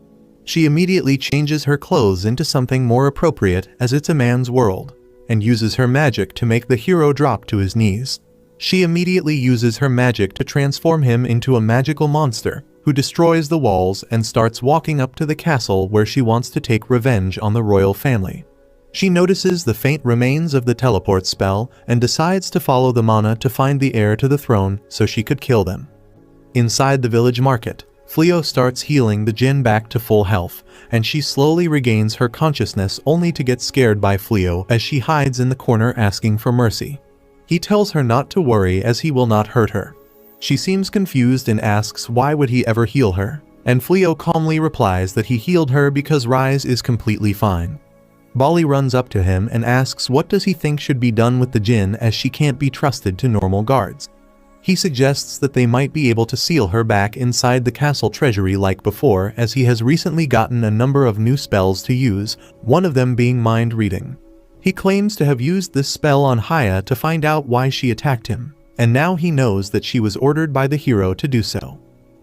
She immediately changes her clothes into something more appropriate as it's a man's world, and uses her magic to make the hero drop to his knees. She immediately uses her magic to transform him into a magical monster, who destroys the walls and starts walking up to the castle where she wants to take revenge on the royal family. She notices the faint remains of the teleport spell and decides to follow the mana to find the heir to the throne so she could kill them. Inside the village market, Flio starts healing the Jinn back to full health, and she slowly regains her consciousness only to get scared by Flio as she hides in the corner asking for mercy. He tells her not to worry as he will not hurt her. She seems confused and asks why would he ever heal her, and Flio calmly replies that he healed her because Rise is completely fine. Bali runs up to him and asks what does he think should be done with the Jinn as she can't be trusted to normal guards. He suggests that they might be able to seal her back inside the castle treasury like before, as he has recently gotten a number of new spells to use, one of them being mind reading. He claims to have used this spell on Haya to find out why she attacked him, and now he knows that she was ordered by the hero to do so.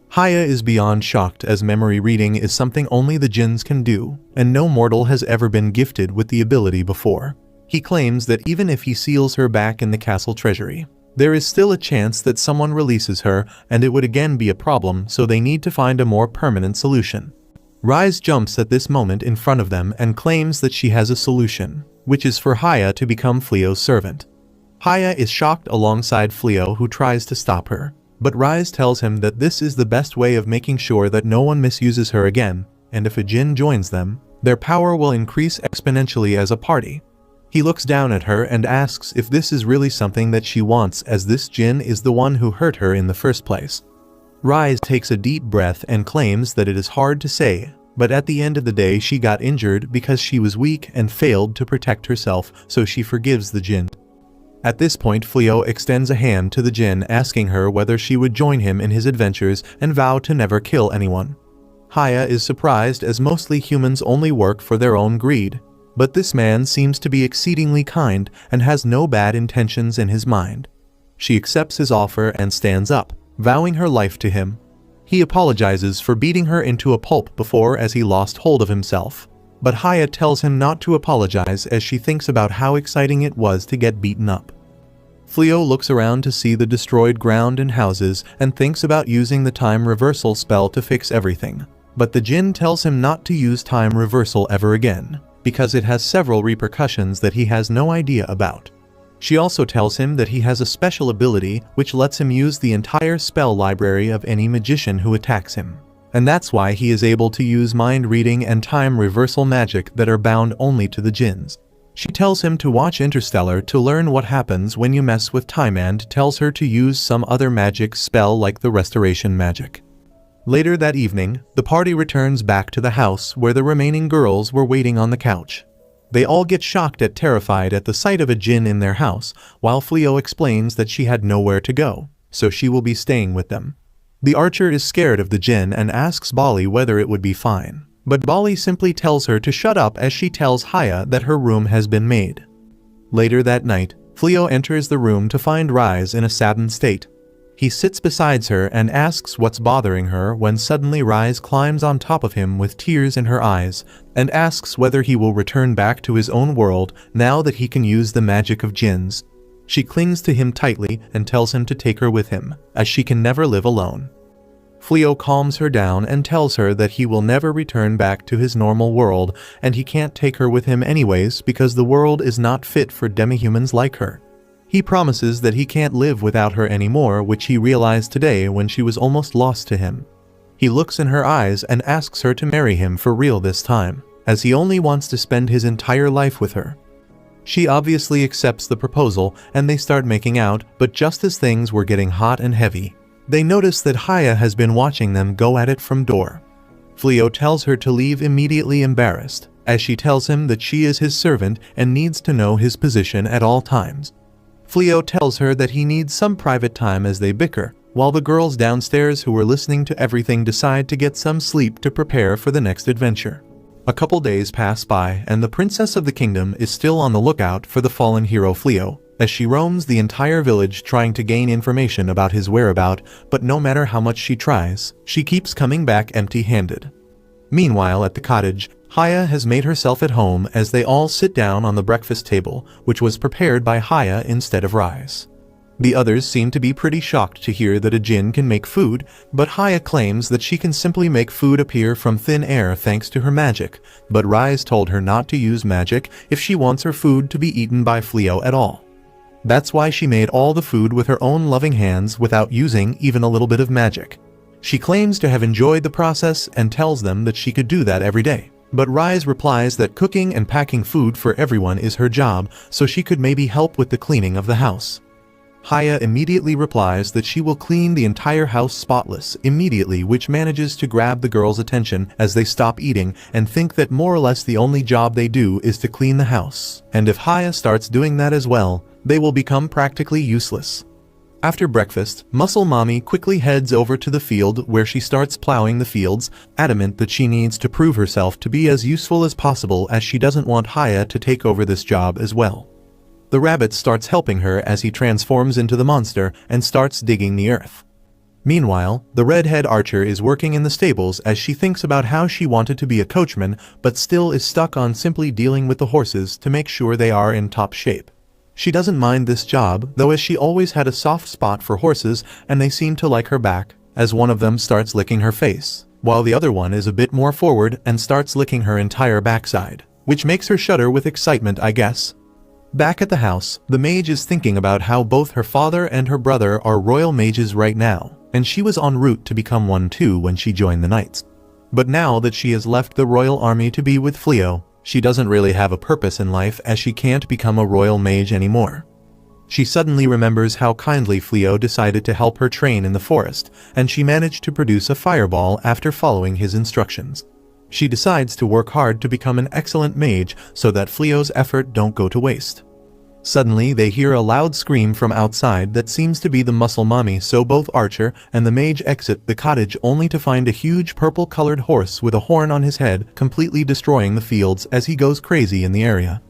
Haya is beyond shocked, as memory reading is something only the Jinns can do, and no mortal has ever been gifted with the ability before. He claims that even if he seals her back in the castle treasury, there is still a chance that someone releases her, and it would again be a problem, so they need to find a more permanent solution. Rise jumps at this moment in front of them and claims that she has a solution, which is for Haya to become Flio's servant. Haya is shocked alongside Flio, who tries to stop her, but Rise tells him that this is the best way of making sure that no one misuses her again, and if a Jinn joins them, their power will increase exponentially as a party. He looks down at her and asks if this is really something that she wants, as this Jinn is the one who hurt her in the first place. Rise takes a deep breath and claims that it is hard to say, but at the end of the day she got injured because she was weak and failed to protect herself, so she forgives the Jinn. At this point, Flio extends a hand to the Jinn, asking her whether she would join him in his adventures and vow to never kill anyone. Haya is surprised, as mostly humans only work for their own greed, but this man seems to be exceedingly kind and has no bad intentions in his mind. She accepts his offer and stands up, vowing her life to him. He apologizes for beating her into a pulp before, as he lost hold of himself, but Haya tells him not to apologize, as she thinks about how exciting it was to get beaten up. Flio looks around to see the destroyed ground and houses and thinks about using the time reversal spell to fix everything, but the Jinn tells him not to use time reversal ever again, because it has several repercussions that he has no idea about. She also tells him that he has a special ability which lets him use the entire spell library of any magician who attacks him, and that's why he is able to use mind reading and time reversal magic that are bound only to the Jinns. She tells him to watch Interstellar to learn what happens when you mess with time, and tells her to use some other magic spell like the restoration magic. Later that evening, the party returns back to the house where the remaining girls were waiting on the couch. They all get shocked and terrified at the sight of a Jinn in their house, while Flio explains that she had nowhere to go, so she will be staying with them. The archer is scared of the Jinn and asks Bali whether it would be fine, but Bali simply tells her to shut up, as she tells Haya that her room has been made. Later that night, Flio enters the room to find Rise in a saddened state. He sits beside her and asks what's bothering her, when suddenly Rise climbs on top of him with tears in her eyes and asks whether he will return back to his own world now that he can use the magic of Jinns. She clings to him tightly and tells him to take her with him, as she can never live alone. Flio calms her down and tells her that he will never return back to his normal world, and he can't take her with him anyways because the world is not fit for demihumans like her. He promises that he can't live without her anymore, which he realized today when she was almost lost to him. He looks in her eyes and asks her to marry him for real this time, as he only wants to spend his entire life with her. She obviously accepts the proposal and they start making out, but just as things were getting hot and heavy, they notice that Haya has been watching them go at it from door. Flio tells her to leave immediately, embarrassed, as she tells him that she is his servant and needs to know his position at all times. Flio tells her that he needs some private time as they bicker, while the girls downstairs who were listening to everything decide to get some sleep to prepare for the next adventure. A couple days pass by and the princess of the kingdom is still on the lookout for the fallen hero Flio, as she roams the entire village trying to gain information about his whereabouts, but no matter how much she tries, she keeps coming back empty-handed. Meanwhile, at the cottage, Haya has made herself at home as they all sit down on the breakfast table, which was prepared by Haya instead of Rise. The others seem to be pretty shocked to hear that a Jinn can make food, but Haya claims that she can simply make food appear from thin air thanks to her magic, but Rise told her not to use magic if she wants her food to be eaten by Flio at all. That's why she made all the food with her own loving hands without using even a little bit of magic. She claims to have enjoyed the process and tells them that she could do that every day. But Rise replies that cooking and packing food for everyone is her job, so she could maybe help with the cleaning of the house. Haya immediately replies that she will clean the entire house spotless immediately, which manages to grab the girls' attention as they stop eating and think that more or less the only job they do is to clean the house. And if Haya starts doing that as well, they will become practically useless. After breakfast, Muscle Mommy quickly heads over to the field where she starts plowing the fields, adamant that she needs to prove herself to be as useful as possible as she doesn't want Haya to take over this job as well. The rabbit starts helping her as he transforms into the monster and starts digging the earth. Meanwhile, the redhead archer is working in the stables as she thinks about how she wanted to be a coachman but still is stuck on simply dealing with the horses to make sure they are in top shape. She doesn't mind this job, though, as she always had a soft spot for horses and they seem to like her back, as one of them starts licking her face, while the other one is a bit more forward and starts licking her entire backside, which makes her shudder with excitement, I guess. Back at the house, the mage is thinking about how both her father and her brother are royal mages right now, and she was en route to become one too when she joined the knights. But now that she has left the royal army to be with Flio, she doesn't really have a purpose in life as she can't become a royal mage anymore. She suddenly remembers how kindly Flio decided to help her train in the forest, and she managed to produce a fireball after following his instructions. She decides to work hard to become an excellent mage so that Flio's effort don't go to waste. Suddenly, they hear a loud scream from outside that seems to be the Muscle Mommy, so both Archer and the mage exit the cottage only to find a huge purple-colored horse with a horn on his head completely destroying the fields as he goes crazy in the area.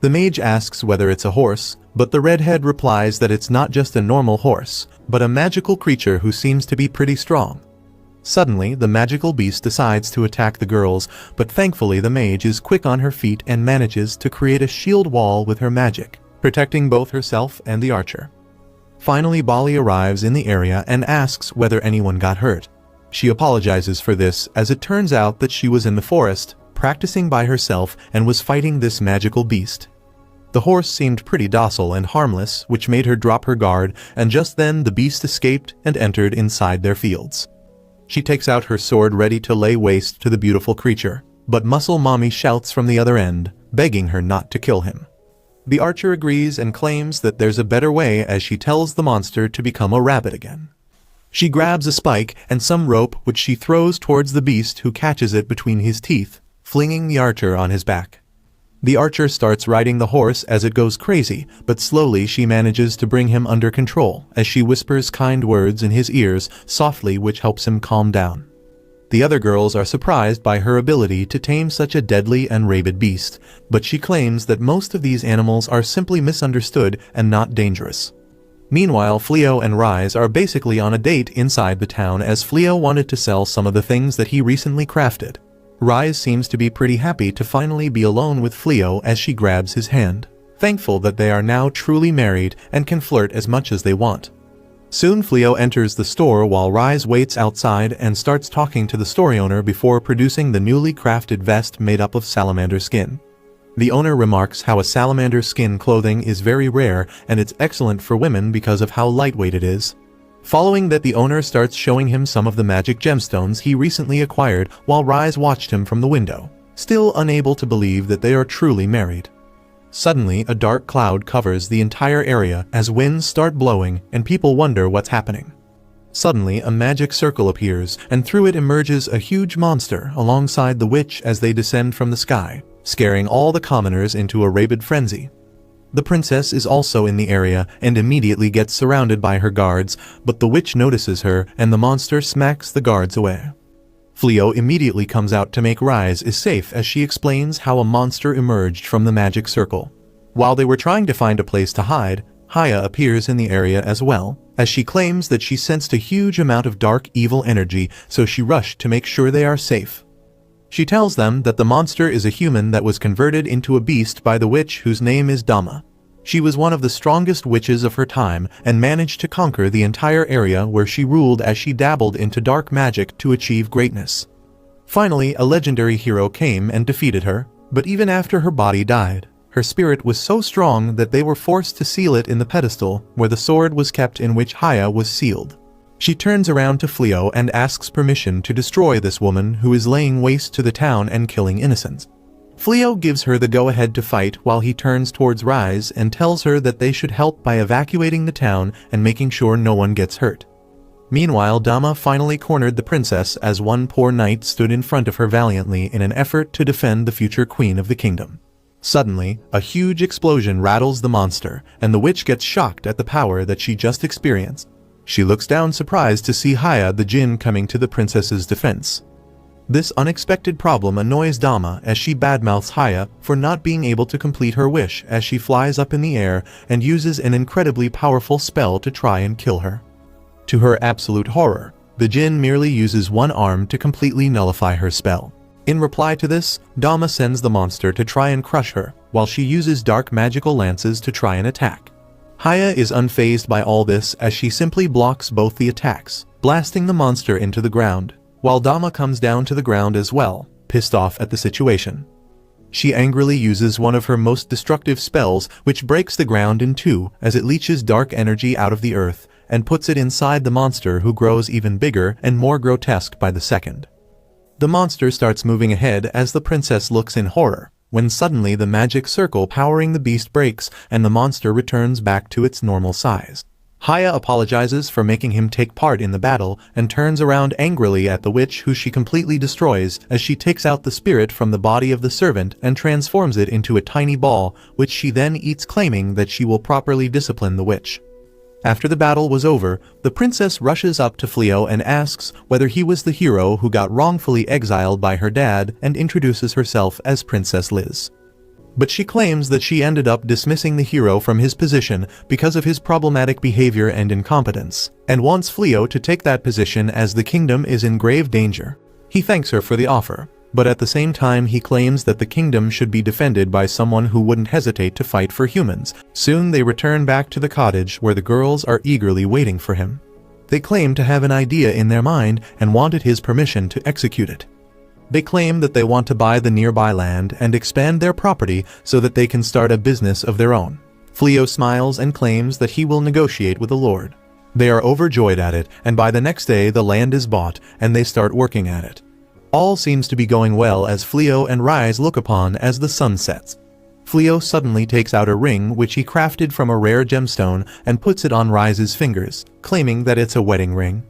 The mage asks whether it's a horse, but the redhead replies that it's not just a normal horse, but a magical creature who seems to be pretty strong. Suddenly, the magical beast decides to attack the girls, but thankfully the mage is quick on her feet and manages to create a shield wall with her magic, protecting both herself and the archer. Finally, Bali arrives in the area and asks whether anyone got hurt. She apologizes for this, as it turns out that she was in the forest, practicing by herself and was fighting this magical beast. The horse seemed pretty docile and harmless, which made her drop her guard, and just then the beast escaped and entered inside their fields. She takes out her sword ready to lay waste to the beautiful creature, but Muscle Mommy shouts from the other end, begging her not to kill him. The archer agrees and claims that there's a better way as she tells the monster to become a rabbit again. She grabs a spike and some rope which she throws towards the beast, who catches it between his teeth, flinging the archer on his back. The archer starts riding the horse as it goes crazy, but slowly she manages to bring him under control as she whispers kind words in his ears softly, which helps him calm down. The other girls are surprised by her ability to tame such a deadly and rabid beast, but she claims that most of these animals are simply misunderstood and not dangerous. Meanwhile, Flio and Rise are basically on a date inside the town, as Flio wanted to sell some of the things that he recently crafted. Rise seems to be pretty happy to finally be alone with Flio as she grabs his hand, thankful that they are now truly married and can flirt as much as they want. Soon Flio enters the store while Rise waits outside and starts talking to the store owner before producing the newly crafted vest made up of salamander skin. The owner remarks how a salamander skin clothing is very rare and it's excellent for women because of how lightweight it is. Following that, the owner starts showing him some of the magic gemstones he recently acquired while Rise watched him from the window, still unable to believe that they are truly married. Suddenly, a dark cloud covers the entire area as winds start blowing and people wonder what's happening. Suddenly, a magic circle appears and through it emerges a huge monster alongside the witch as they descend from the sky, scaring all the commoners into a rabid frenzy. The princess is also in the area and immediately gets surrounded by her guards, but the witch notices her and the monster smacks the guards away. Flio immediately comes out to make Rise is safe as she explains how a monster emerged from the magic circle. While they were trying to find a place to hide, Haya appears in the area as well, as she claims that she sensed a huge amount of dark evil energy, so she rushed to make sure they are safe. She tells them that the monster is a human that was converted into a beast by the witch whose name is Dama. She was one of the strongest witches of her time and managed to conquer the entire area where she ruled as she dabbled into dark magic to achieve greatness. Finally, a legendary hero came and defeated her, but even after her body died, her spirit was so strong that they were forced to seal it in the pedestal where the sword was kept in which Haya was sealed. She turns around to Flio and asks permission to destroy this woman who is laying waste to the town and killing innocents. Flio gives her the go-ahead to fight while he turns towards Rise and tells her that they should help by evacuating the town and making sure no one gets hurt. Meanwhile, Dama finally cornered the princess as one poor knight stood in front of her valiantly in an effort to defend the future queen of the kingdom. Suddenly, a huge explosion rattles the monster, and the witch gets shocked at the power that she just experienced. She looks down surprised to see Haya the Jinn coming to the princess's defense. This unexpected problem annoys Dama as she badmouths Haya for not being able to complete her wish as she flies up in the air and uses an incredibly powerful spell to try and kill her. To her absolute horror, the Jinn merely uses one arm to completely nullify her spell. In reply to this, Dama sends the monster to try and crush her, while she uses dark magical lances to try and attack. Haya is unfazed by all this as she simply blocks both the attacks, blasting the monster into the ground, while Dama comes down to the ground as well, pissed off at the situation. She angrily uses one of her most destructive spells, which breaks the ground in two as it leeches dark energy out of the earth and puts it inside the monster, who grows even bigger and more grotesque by the second. The monster starts moving ahead as the princess looks in horror, when suddenly the magic circle powering the beast breaks and the monster returns back to its normal size. Haya apologizes for making him take part in the battle and turns around angrily at the witch, who she completely destroys as she takes out the spirit from the body of the servant and transforms it into a tiny ball, which she then eats, claiming that she will properly discipline the witch. After the battle was over, the princess rushes up to Flio and asks whether he was the hero who got wrongfully exiled by her dad and introduces herself as Princess Liz. But she claims that she ended up dismissing the hero from his position because of his problematic behavior and incompetence, and wants Flio to take that position as the kingdom is in grave danger. He thanks her for the offer, but at the same time he claims that the kingdom should be defended by someone who wouldn't hesitate to fight for humans. Soon they return back to the cottage where the girls are eagerly waiting for him. They claim to have an idea in their mind and wanted his permission to execute it. They claim that they want to buy the nearby land and expand their property so that they can start a business of their own. Flio smiles and claims that he will negotiate with the Lord. They are overjoyed at it, and by the next day the land is bought and they start working at it. All seems to be going well as Flio and Rise look upon as the sun sets. Flio suddenly takes out a ring which he crafted from a rare gemstone and puts it on Rise's fingers, claiming that it's a wedding ring.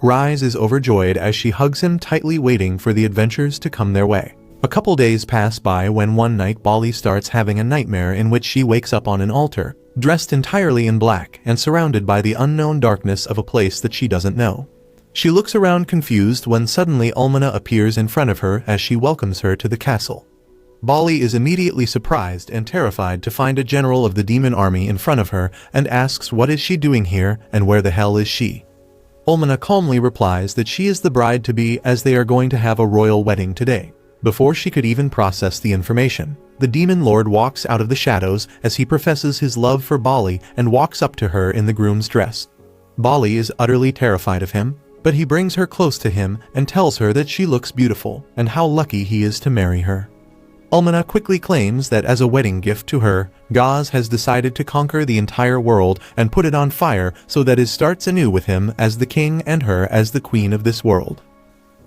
Rise is overjoyed as she hugs him tightly, waiting for the adventures to come their way. A couple days pass by when one night Bali starts having a nightmare in which she wakes up on an altar, dressed entirely in black and surrounded by the unknown darkness of a place that she doesn't know. She looks around confused when suddenly Ulmana appears in front of her as she welcomes her to the castle. Bali is immediately surprised and terrified to find a general of the demon army in front of her and asks what is she doing here and where the hell is she. Ulmana calmly replies that she is the bride-to-be as they are going to have a royal wedding today. Before she could even process the information, the demon lord walks out of the shadows as he professes his love for Bali and walks up to her in the groom's dress. Bali is utterly terrified of him, but he brings her close to him and tells her that she looks beautiful and how lucky he is to marry her. Ulmana quickly claims that as a wedding gift to her, Gaz has decided to conquer the entire world and put it on fire so that it starts anew with him as the king and her as the queen of this world.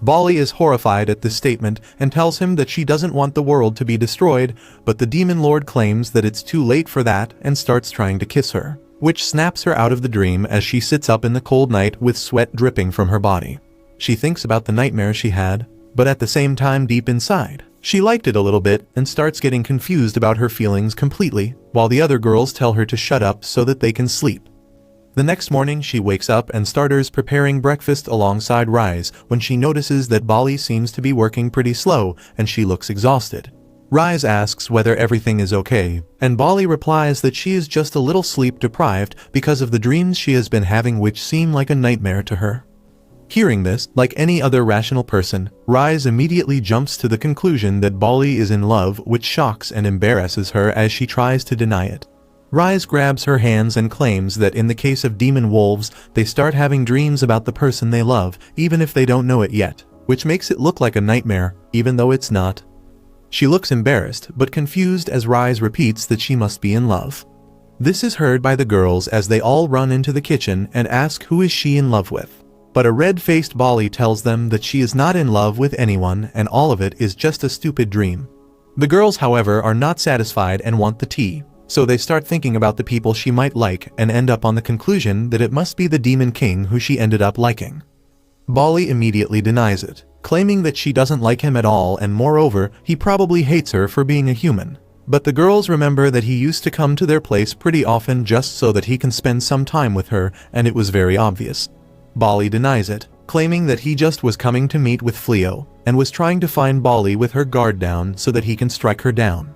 Bali is horrified at this statement and tells him that she doesn't want the world to be destroyed, but the demon lord claims that it's too late for that and starts trying to kiss her, which snaps her out of the dream as she sits up in the cold night with sweat dripping from her body. She thinks about the nightmare she had, but at the same time deep inside, she liked it a little bit and starts getting confused about her feelings completely, while the other girls tell her to shut up so that they can sleep. The next morning she wakes up and starts preparing breakfast alongside Rise when she notices that Bali seems to be working pretty slow and she looks exhausted. Rise asks whether everything is okay, and Bali replies that she is just a little sleep deprived because of the dreams she has been having, which seem like a nightmare to her. Hearing this, like any other rational person, Rise immediately jumps to the conclusion that Bali is in love, which shocks and embarrasses her as she tries to deny it. Rise grabs her hands and claims that in the case of demon wolves, they start having dreams about the person they love, even if they don't know it yet, which makes it look like a nightmare, even though it's not. She looks embarrassed but confused as Rise repeats that she must be in love. This is heard by the girls as they all run into the kitchen and ask who is she in love with. But a red-faced Bali tells them that she is not in love with anyone and all of it is just a stupid dream. The girls, however, are not satisfied and want the tea, so they start thinking about the people she might like and end up on the conclusion that it must be the Demon King who she ended up liking. Bali immediately denies it, claiming that she doesn't like him at all and moreover, he probably hates her for being a human. But the girls remember that he used to come to their place pretty often just so that he can spend some time with her, and it was very obvious. Bali denies it, claiming that he just was coming to meet with Flio, and was trying to find Bali with her guard down so that he can strike her down.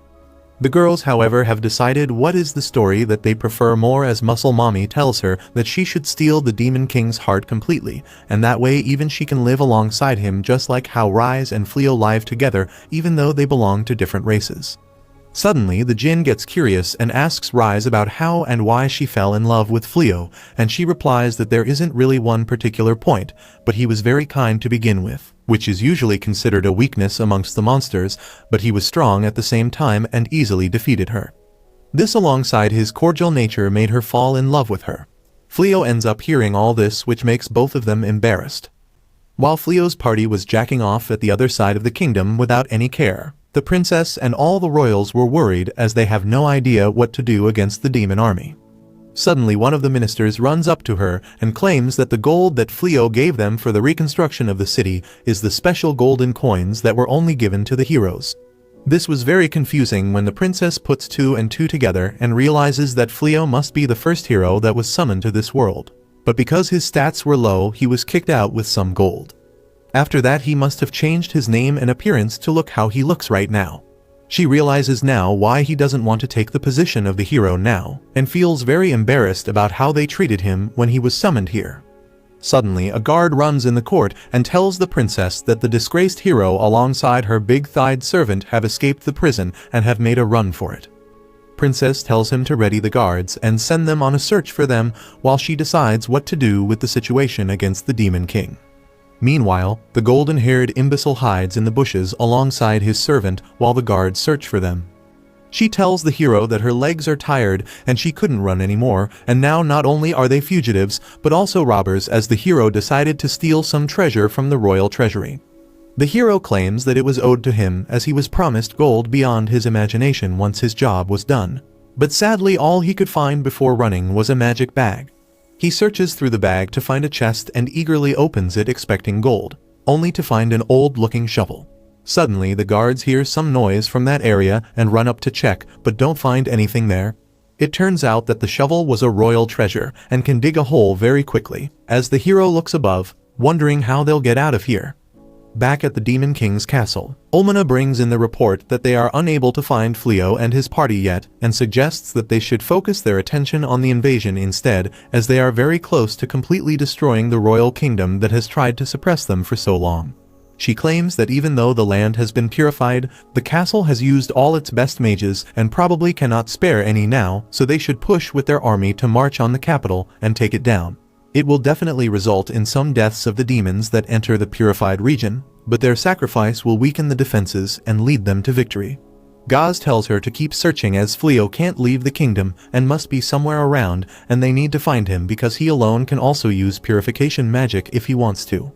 The girls, however, have decided what is the story that they prefer more, as Muscle Mommy tells her that she should steal the Demon King's heart completely, and that way even she can live alongside him, just like how Rise and Flio live together even though they belong to different races. Suddenly, the Jinn gets curious and asks Rise about how and why she fell in love with Flio, and she replies that there isn't really one particular point, but he was very kind to begin with, which is usually considered a weakness amongst the monsters, but he was strong at the same time and easily defeated her. This, alongside his cordial nature, made her fall in love with her. Flio ends up hearing all this, which makes both of them embarrassed. While Flio's party was jacking off at the other side of the kingdom without any care, the princess and all the royals were worried as they have no idea what to do against the demon army. Suddenly, one of the ministers runs up to her and claims that the gold that Flio gave them for the reconstruction of the city is the special golden coins that were only given to the heroes. This was very confusing when the princess puts 2 and 2 together and realizes that Flio must be the first hero that was summoned to this world. But because his stats were low, he was kicked out with some gold. After that, he must have changed his name and appearance to look how he looks right now. She realizes now why he doesn't want to take the position of the hero now, and feels very embarrassed about how they treated him when he was summoned here. Suddenly, a guard runs in the court and tells the princess that the disgraced hero alongside her big-thighed servant have escaped the prison and have made a run for it. Princess tells him to ready the guards and send them on a search for them while she decides what to do with the situation against the Demon King. Meanwhile, the golden-haired imbecile hides in the bushes alongside his servant while the guards search for them. She tells the hero that her legs are tired and she couldn't run anymore, and now not only are they fugitives, but also robbers, as the hero decided to steal some treasure from the royal treasury. The hero claims that it was owed to him as he was promised gold beyond his imagination once his job was done. But sadly, all he could find before running was a magic bag. He searches through the bag to find a chest and eagerly opens it expecting gold, only to find an old-looking shovel. Suddenly, the guards hear some noise from that area and run up to check, but don't find anything there. It turns out that the shovel was a royal treasure and can dig a hole very quickly, as the hero looks above, wondering how they'll get out of here. Back at the Demon King's castle, Olmana brings in the report that they are unable to find Flio and his party yet, and suggests that they should focus their attention on the invasion instead, as they are very close to completely destroying the royal kingdom that has tried to suppress them for so long. She claims that even though the land has been purified, the castle has used all its best mages and probably cannot spare any now, so they should push with their army to march on the capital and take it down. It will definitely result in some deaths of the demons that enter the purified region, but their sacrifice will weaken the defenses and lead them to victory. Gaz tells her to keep searching as Flio can't leave the kingdom and must be somewhere around, and they need to find him because he alone can also use purification magic if he wants to.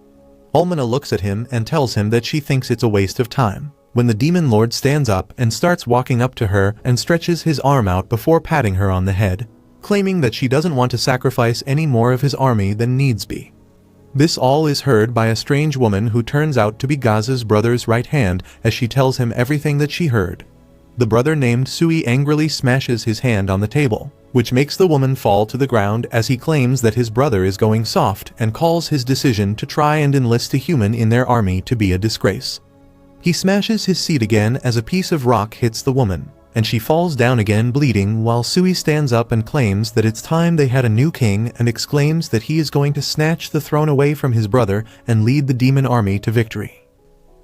Olmana looks at him and tells him that she thinks it's a waste of time, when the demon lord stands up and starts walking up to her and stretches his arm out before patting her on the head, claiming that she doesn't want to sacrifice any more of his army than needs be. This all is heard by a strange woman who turns out to be Gaz's brother's right hand as she tells him everything that she heard. The brother named Sui angrily smashes his hand on the table, which makes the woman fall to the ground as he claims that his brother is going soft and calls his decision to try and enlist a human in their army to be a disgrace. He smashes his seat again as a piece of rock hits the woman, and she falls down again bleeding while Sui stands up and claims that it's time they had a new king and exclaims that he is going to snatch the throne away from his brother and lead the demon army to victory.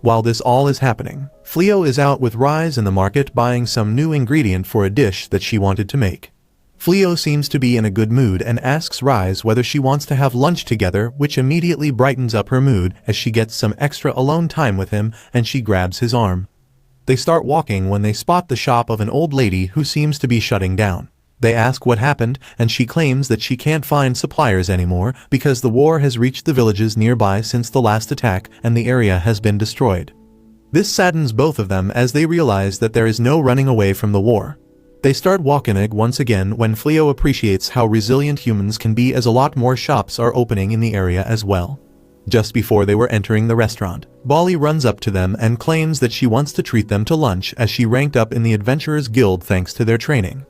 While this all is happening, Flio is out with Rise in the market buying some new ingredient for a dish that she wanted to make. Flio seems to be in a good mood and asks Rise whether she wants to have lunch together, which immediately brightens up her mood as she gets some extra alone time with him and she grabs his arm. They start walking when they spot the shop of an old lady who seems to be shutting down. They ask what happened, and she claims that she can't find suppliers anymore because the war has reached the villages nearby since the last attack and the area has been destroyed. This saddens both of them as they realize that there is no running away from the war. They start walking once again when Flio appreciates how resilient humans can be as a lot more shops are opening in the area as well. Just before they were entering the restaurant, Bali runs up to them and claims that she wants to treat them to lunch as she ranked up in the Adventurers Guild thanks to their training.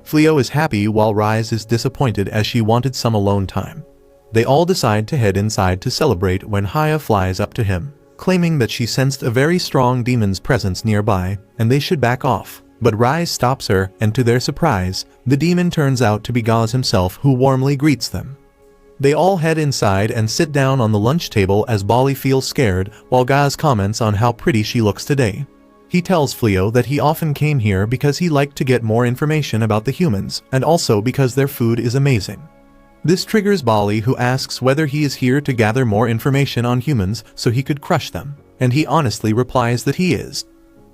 Flio is happy while Rise is disappointed as she wanted some alone time. They all decide to head inside to celebrate when Haya flies up to him, claiming that she sensed a very strong demon's presence nearby and they should back off. But Rise stops her, and to their surprise, the demon turns out to be Gaz himself, who warmly greets them. They all head inside and sit down on the lunch table as Bali feels scared while Gaz comments on how pretty she looks today. He tells Flio that he often came here because he liked to get more information about the humans and also because their food is amazing. This triggers Bali, who asks whether he is here to gather more information on humans so he could crush them, and he honestly replies that he is.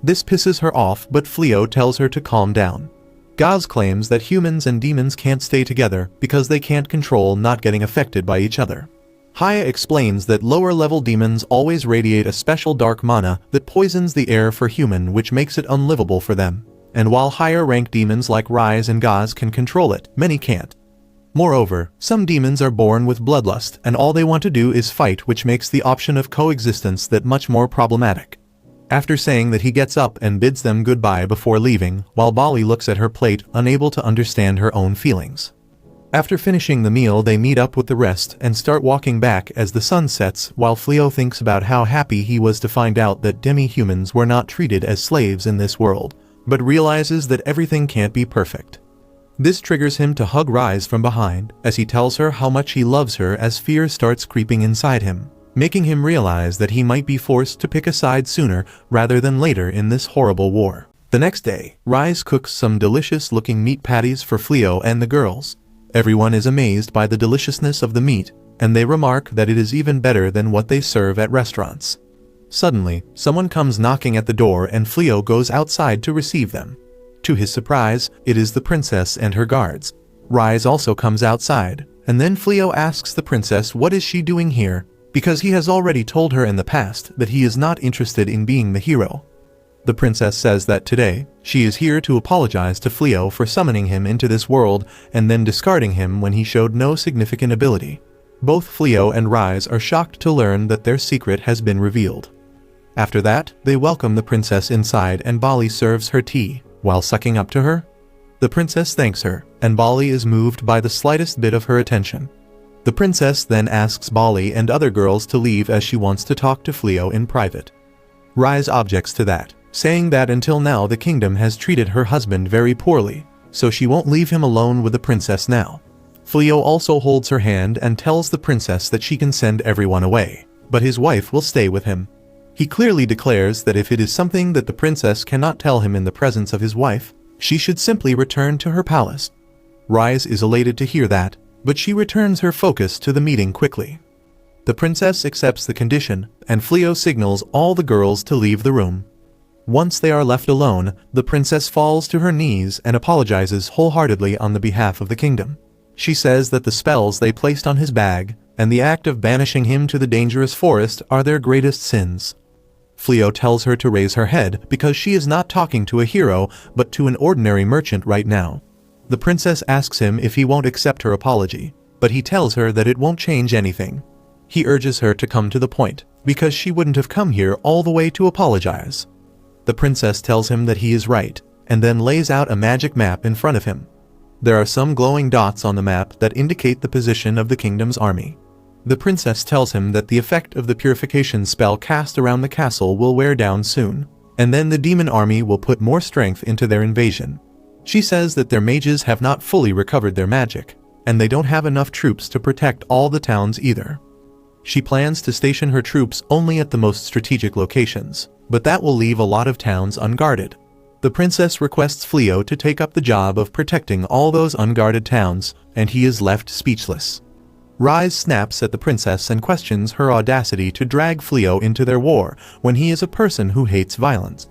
This pisses her off, but Flio tells her to calm down. Gaz claims that humans and demons can't stay together because they can't control not getting affected by each other. Haya explains that lower-level demons always radiate a special dark mana that poisons the air for human, which makes it unlivable for them. And while higher-ranked demons like Rise and Gaz can control it, many can't. Moreover, some demons are born with bloodlust and all they want to do is fight, which makes the option of coexistence that much more problematic. After saying that, he gets up and bids them goodbye before leaving, while Bali looks at her plate, unable to understand her own feelings. After finishing the meal, they meet up with the rest and start walking back as the sun sets, while Flio thinks about how happy he was to find out that demi-humans were not treated as slaves in this world, but realizes that everything can't be perfect. This triggers him to hug Rise from behind as he tells her how much he loves her as fear starts creeping inside him, making him realize that he might be forced to pick a side sooner rather than later in this horrible war. The next day, Rise cooks some delicious-looking meat patties for Flio and the girls. Everyone is amazed by the deliciousness of the meat, and they remark that it is even better than what they serve at restaurants. Suddenly, someone comes knocking at the door and Flio goes outside to receive them. To his surprise, it is the princess and her guards. Rise also comes outside, and then Flio asks the princess what is she doing here, because he has already told her in the past that he is not interested in being the hero. The princess says that today, she is here to apologize to Flio for summoning him into this world and then discarding him when he showed no significant ability. Both Flio and Rise are shocked to learn that their secret has been revealed. After that, they welcome the princess inside and Bali serves her tea. While sucking up to her, the princess thanks her, and Bali is moved by the slightest bit of her attention. The princess then asks Bali and other girls to leave as she wants to talk to Flio in private. Rise objects to that, saying that until now the kingdom has treated her husband very poorly, so she won't leave him alone with the princess now. Flio also holds her hand and tells the princess that she can send everyone away, but his wife will stay with him. He clearly declares that if it is something that the princess cannot tell him in the presence of his wife, she should simply return to her palace. Rise is elated to hear that, but she returns her focus to the meeting quickly. The princess accepts the condition, and Flio signals all the girls to leave the room. Once they are left alone, the princess falls to her knees and apologizes wholeheartedly on the behalf of the kingdom. She says that the spells they placed on his bag, and the act of banishing him to the dangerous forest are their greatest sins. Flio tells her to raise her head because she is not talking to a hero but to an ordinary merchant right now. The princess asks him if he won't accept her apology, but he tells her that it won't change anything. He urges her to come to the point, because she wouldn't have come here all the way to apologize. The princess tells him that he is right, and then lays out a magic map in front of him. There are some glowing dots on the map that indicate the position of the kingdom's army. The princess tells him that the effect of the purification spell cast around the castle will wear down soon, and then the demon army will put more strength into their invasion. She says that their mages have not fully recovered their magic, and they don't have enough troops to protect all the towns either. She plans to station her troops only at the most strategic locations, but that will leave a lot of towns unguarded. The princess requests Flio to take up the job of protecting all those unguarded towns, and he is left speechless. Rise snaps at the princess and questions her audacity to drag Flio into their war when he is a person who hates violence.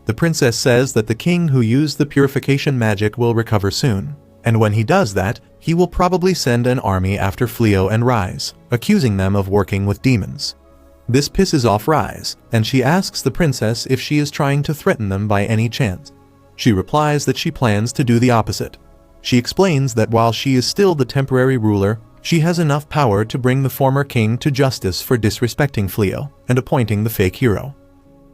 The princess says that the king who used the purification magic will recover soon, and when he does that, he will probably send an army after Flio and Rise, accusing them of working with demons. This pisses off Rise, and she asks the princess if she is trying to threaten them by any chance. She replies that she plans to do the opposite. She explains that while she is still the temporary ruler, she has enough power to bring the former king to justice for disrespecting Flio and appointing the fake hero.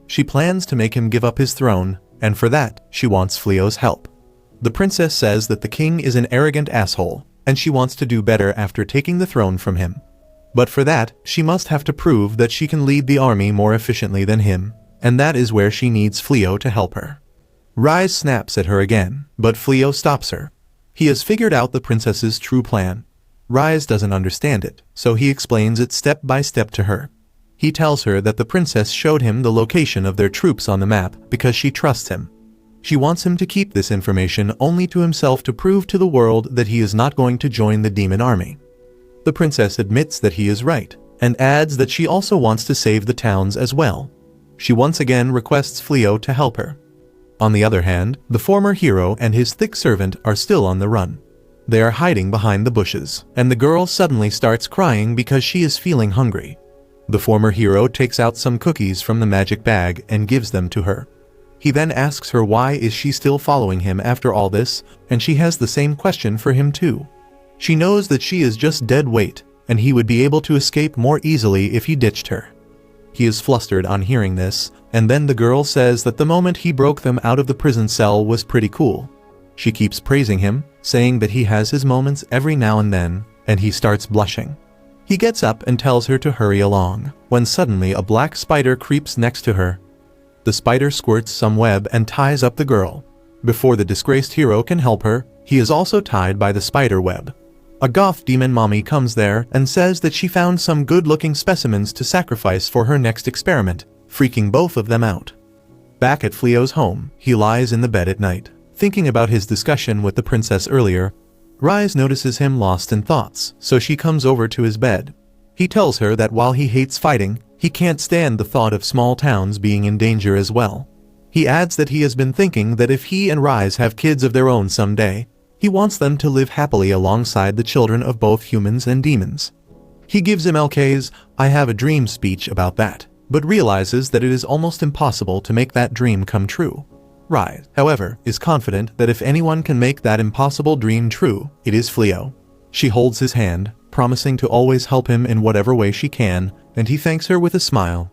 She plans to make him give up his throne, and for that, she wants Flio's help. The princess says that the king is an arrogant asshole, and she wants to do better after taking the throne from him. But for that, she must have to prove that she can lead the army more efficiently than him, and that is where she needs Flio to help her. Rise snaps at her again, but Flio stops her. He has figured out the princess's true plan. Rise doesn't understand it, so he explains it step by step to her. He tells her that the princess showed him the location of their troops on the map because she trusts him. She wants him to keep this information only to himself to prove to the world that he is not going to join the demon army. The princess admits that he is right, and adds that she also wants to save the towns as well. She once again requests Flio to help her. On the other hand, the former hero and his thick servant are still on the run. They are hiding behind the bushes, and the girl suddenly starts crying because she is feeling hungry. The former hero takes out some cookies from the magic bag and gives them to her. He then asks her why is she still following him after all this, and she has the same question for him too. She knows that she is just dead weight, and he would be able to escape more easily if he ditched her. He is flustered on hearing this, and then the girl says that the moment he broke them out of the prison cell was pretty cool. She keeps praising him, saying that he has his moments every now and then, and he starts blushing. He gets up and tells her to hurry along, when suddenly a black spider creeps next to her. The spider squirts some web and ties up the girl. Before the disgraced hero can help her, he is also tied by the spider web. A goth demon mommy comes there and says that she found some good-looking specimens to sacrifice for her next experiment, freaking both of them out. Back at Flio's home, he lies in the bed at night, thinking about his discussion with the princess earlier. Rise notices him lost in thoughts, so she comes over to his bed. He tells her that while he hates fighting, he can't stand the thought of small towns being in danger as well. He adds that he has been thinking that if he and Rise have kids of their own someday, he wants them to live happily alongside the children of both humans and demons. He gives MLK's "I have a dream" speech about that, but realizes that it is almost impossible to make that dream come true. Rise, however, is confident that if anyone can make that impossible dream true, it is Flio. She holds his hand, promising to always help him in whatever way she can, and he thanks her with a smile.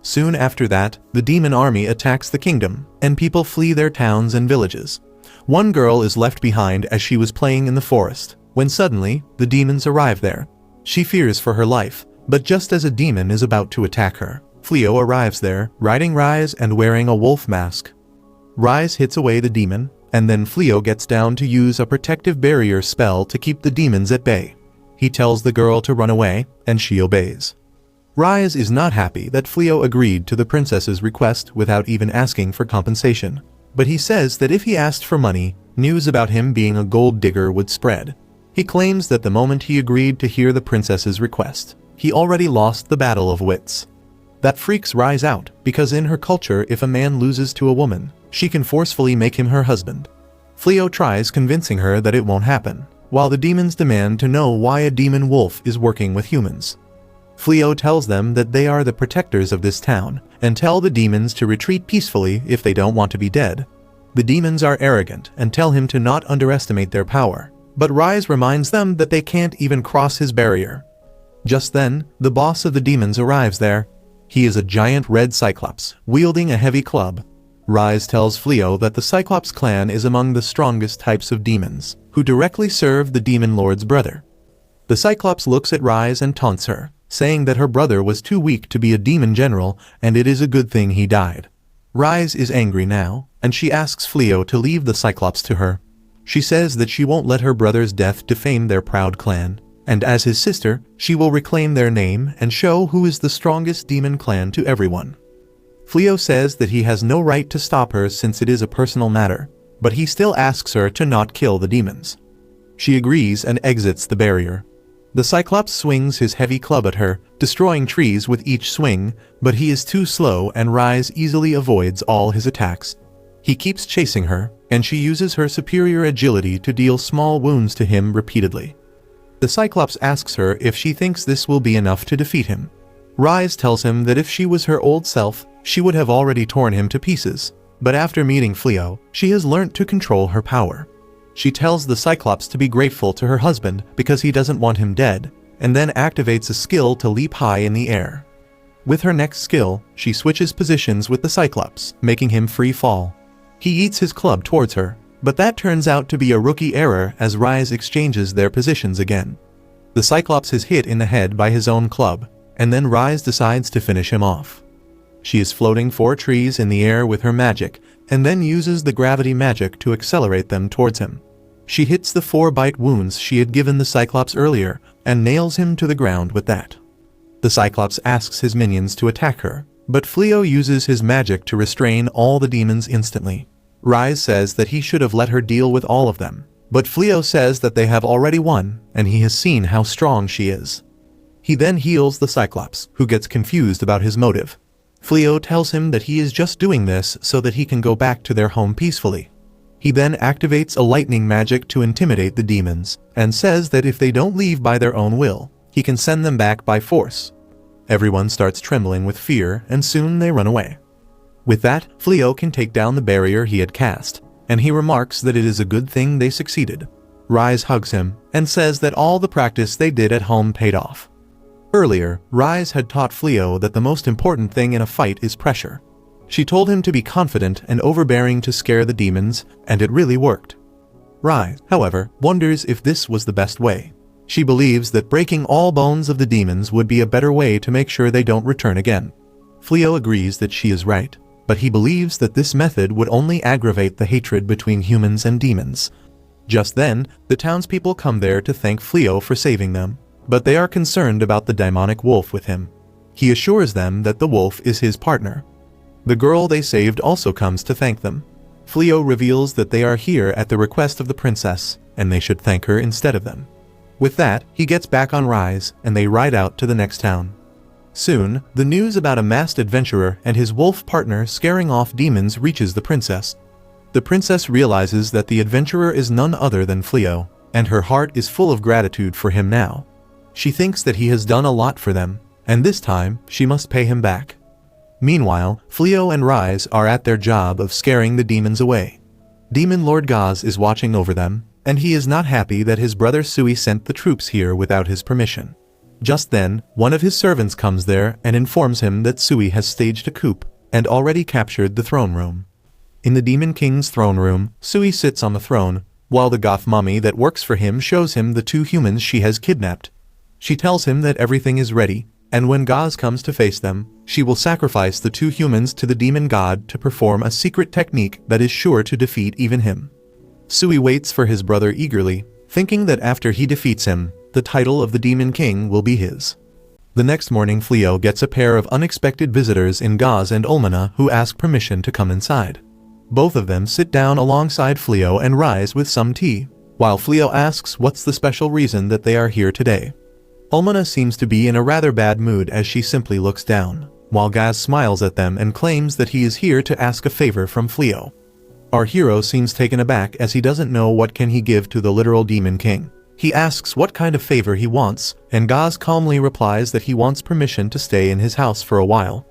Soon after that, the demon army attacks the kingdom, and people flee their towns and villages. One girl is left behind as she was playing in the forest, when suddenly, the demons arrive there. She fears for her life, but just as a demon is about to attack her, Flio arrives there, riding Rise and wearing a wolf mask. Rise hits away the demon, and then Flio gets down to use a protective barrier spell to keep the demons at bay. He tells the girl to run away, and she obeys. Rise is not happy that Flio agreed to the princess's request without even asking for compensation. But he says that if he asked for money, news about him being a gold digger would spread. He claims that the moment he agreed to hear the princess's request, he already lost the battle of wits. That freaks Rise out, because in her culture if a man loses to a woman, she can forcefully make him her husband. Flio tries convincing her that it won't happen, while the demons demand to know why a demon wolf is working with humans. Flio tells them that they are the protectors of this town, and tell the demons to retreat peacefully if they don't want to be dead. The demons are arrogant and tell him to not underestimate their power, but Rise reminds them that they can't even cross his barrier. Just then, the boss of the demons arrives there. He is a giant red cyclops, wielding a heavy club. Rise tells Flio that the Cyclops clan is among the strongest types of demons, who directly serve the demon lord's brother. The Cyclops looks at Rise and taunts her, saying that her brother was too weak to be a demon general and it is a good thing he died. Rise is angry now, and she asks Flio to leave the Cyclops to her. She says that she won't let her brother's death defame their proud clan, and as his sister, she will reclaim their name and show who is the strongest demon clan to everyone. Flio says that he has no right to stop her since it is a personal matter, but he still asks her to not kill the demons. She agrees and exits the barrier. The Cyclops swings his heavy club at her, destroying trees with each swing, but he is too slow and Rise easily avoids all his attacks. He keeps chasing her, and she uses her superior agility to deal small wounds to him repeatedly. The Cyclops asks her if she thinks this will be enough to defeat him. Rise tells him that if she was her old self, she would have already torn him to pieces. But after meeting Flio, she has learnt to control her power. She tells the Cyclops to be grateful to her husband because he doesn't want him dead, and then activates a skill to leap high in the air. With her next skill, she switches positions with the Cyclops, making him free fall. He eats his club towards her, but that turns out to be a rookie error as Rise exchanges their positions again. The Cyclops is hit in the head by his own club, and then Rise decides to finish him off. She is floating 4 trees in the air with her magic, and then uses the gravity magic to accelerate them towards him. She hits the 4 bite wounds she had given the Cyclops earlier, and nails him to the ground with that. The Cyclops asks his minions to attack her, but Flio uses his magic to restrain all the demons instantly. Rise says that he should have let her deal with all of them, but Flio says that they have already won, and he has seen how strong she is. He then heals the Cyclops, who gets confused about his motive. Flio tells him that he is just doing this so that he can go back to their home peacefully. He then activates a lightning magic to intimidate the demons, and says that if they don't leave by their own will, he can send them back by force. Everyone starts trembling with fear, and soon they run away. With that, Flio can take down the barrier he had cast, and he remarks that it is a good thing they succeeded. Rise hugs him, and says that all the practice they did at home paid off. Earlier, Rise had taught Flio that the most important thing in a fight is pressure. She told him to be confident and overbearing to scare the demons, and it really worked. Rise, however, wonders if this was the best way. She believes that breaking all bones of the demons would be a better way to make sure they don't return again. Flio agrees that she is right, but he believes that this method would only aggravate the hatred between humans and demons. Just then, the townspeople come there to thank Flio for saving them, but they are concerned about the demonic wolf with him. He assures them that the wolf is his partner. The girl they saved also comes to thank them. Flio reveals that they are here at the request of the princess, and they should thank her instead of them. With that, he gets back on Rise, and they ride out to the next town. Soon, the news about a masked adventurer and his wolf partner scaring off demons reaches the princess. The princess realizes that the adventurer is none other than Flio, and her heart is full of gratitude for him now. She thinks that he has done a lot for them, and this time, she must pay him back. Meanwhile, Flio and Rise are at their job of scaring the demons away. Demon Lord Gaz is watching over them, and he is not happy that his brother Sui sent the troops here without his permission. Just then, one of his servants comes there and informs him that Sui has staged a coup and already captured the throne room. In the Demon King's throne room, Sui sits on the throne, while the goth mummy that works for him shows him the 2 humans she has kidnapped. She tells him that everything is ready, and when Gaz comes to face them, she will sacrifice the 2 humans to the demon god to perform a secret technique that is sure to defeat even him. Sui waits for his brother eagerly, thinking that after he defeats him, the title of the Demon King will be his. The next morning, Flio gets a pair of unexpected visitors in Gaz and Ulmana who ask permission to come inside. Both of them sit down alongside Flio and Rise with some tea, while Flio asks what's the special reason that they are here today. Ulmana seems to be in a rather bad mood as she simply looks down, while Gaz smiles at them and claims that he is here to ask a favor from Flio. Our hero seems taken aback as he doesn't know what can he give to the literal Demon King. He asks what kind of favor he wants, and Gaz calmly replies that he wants permission to stay in his house for a while.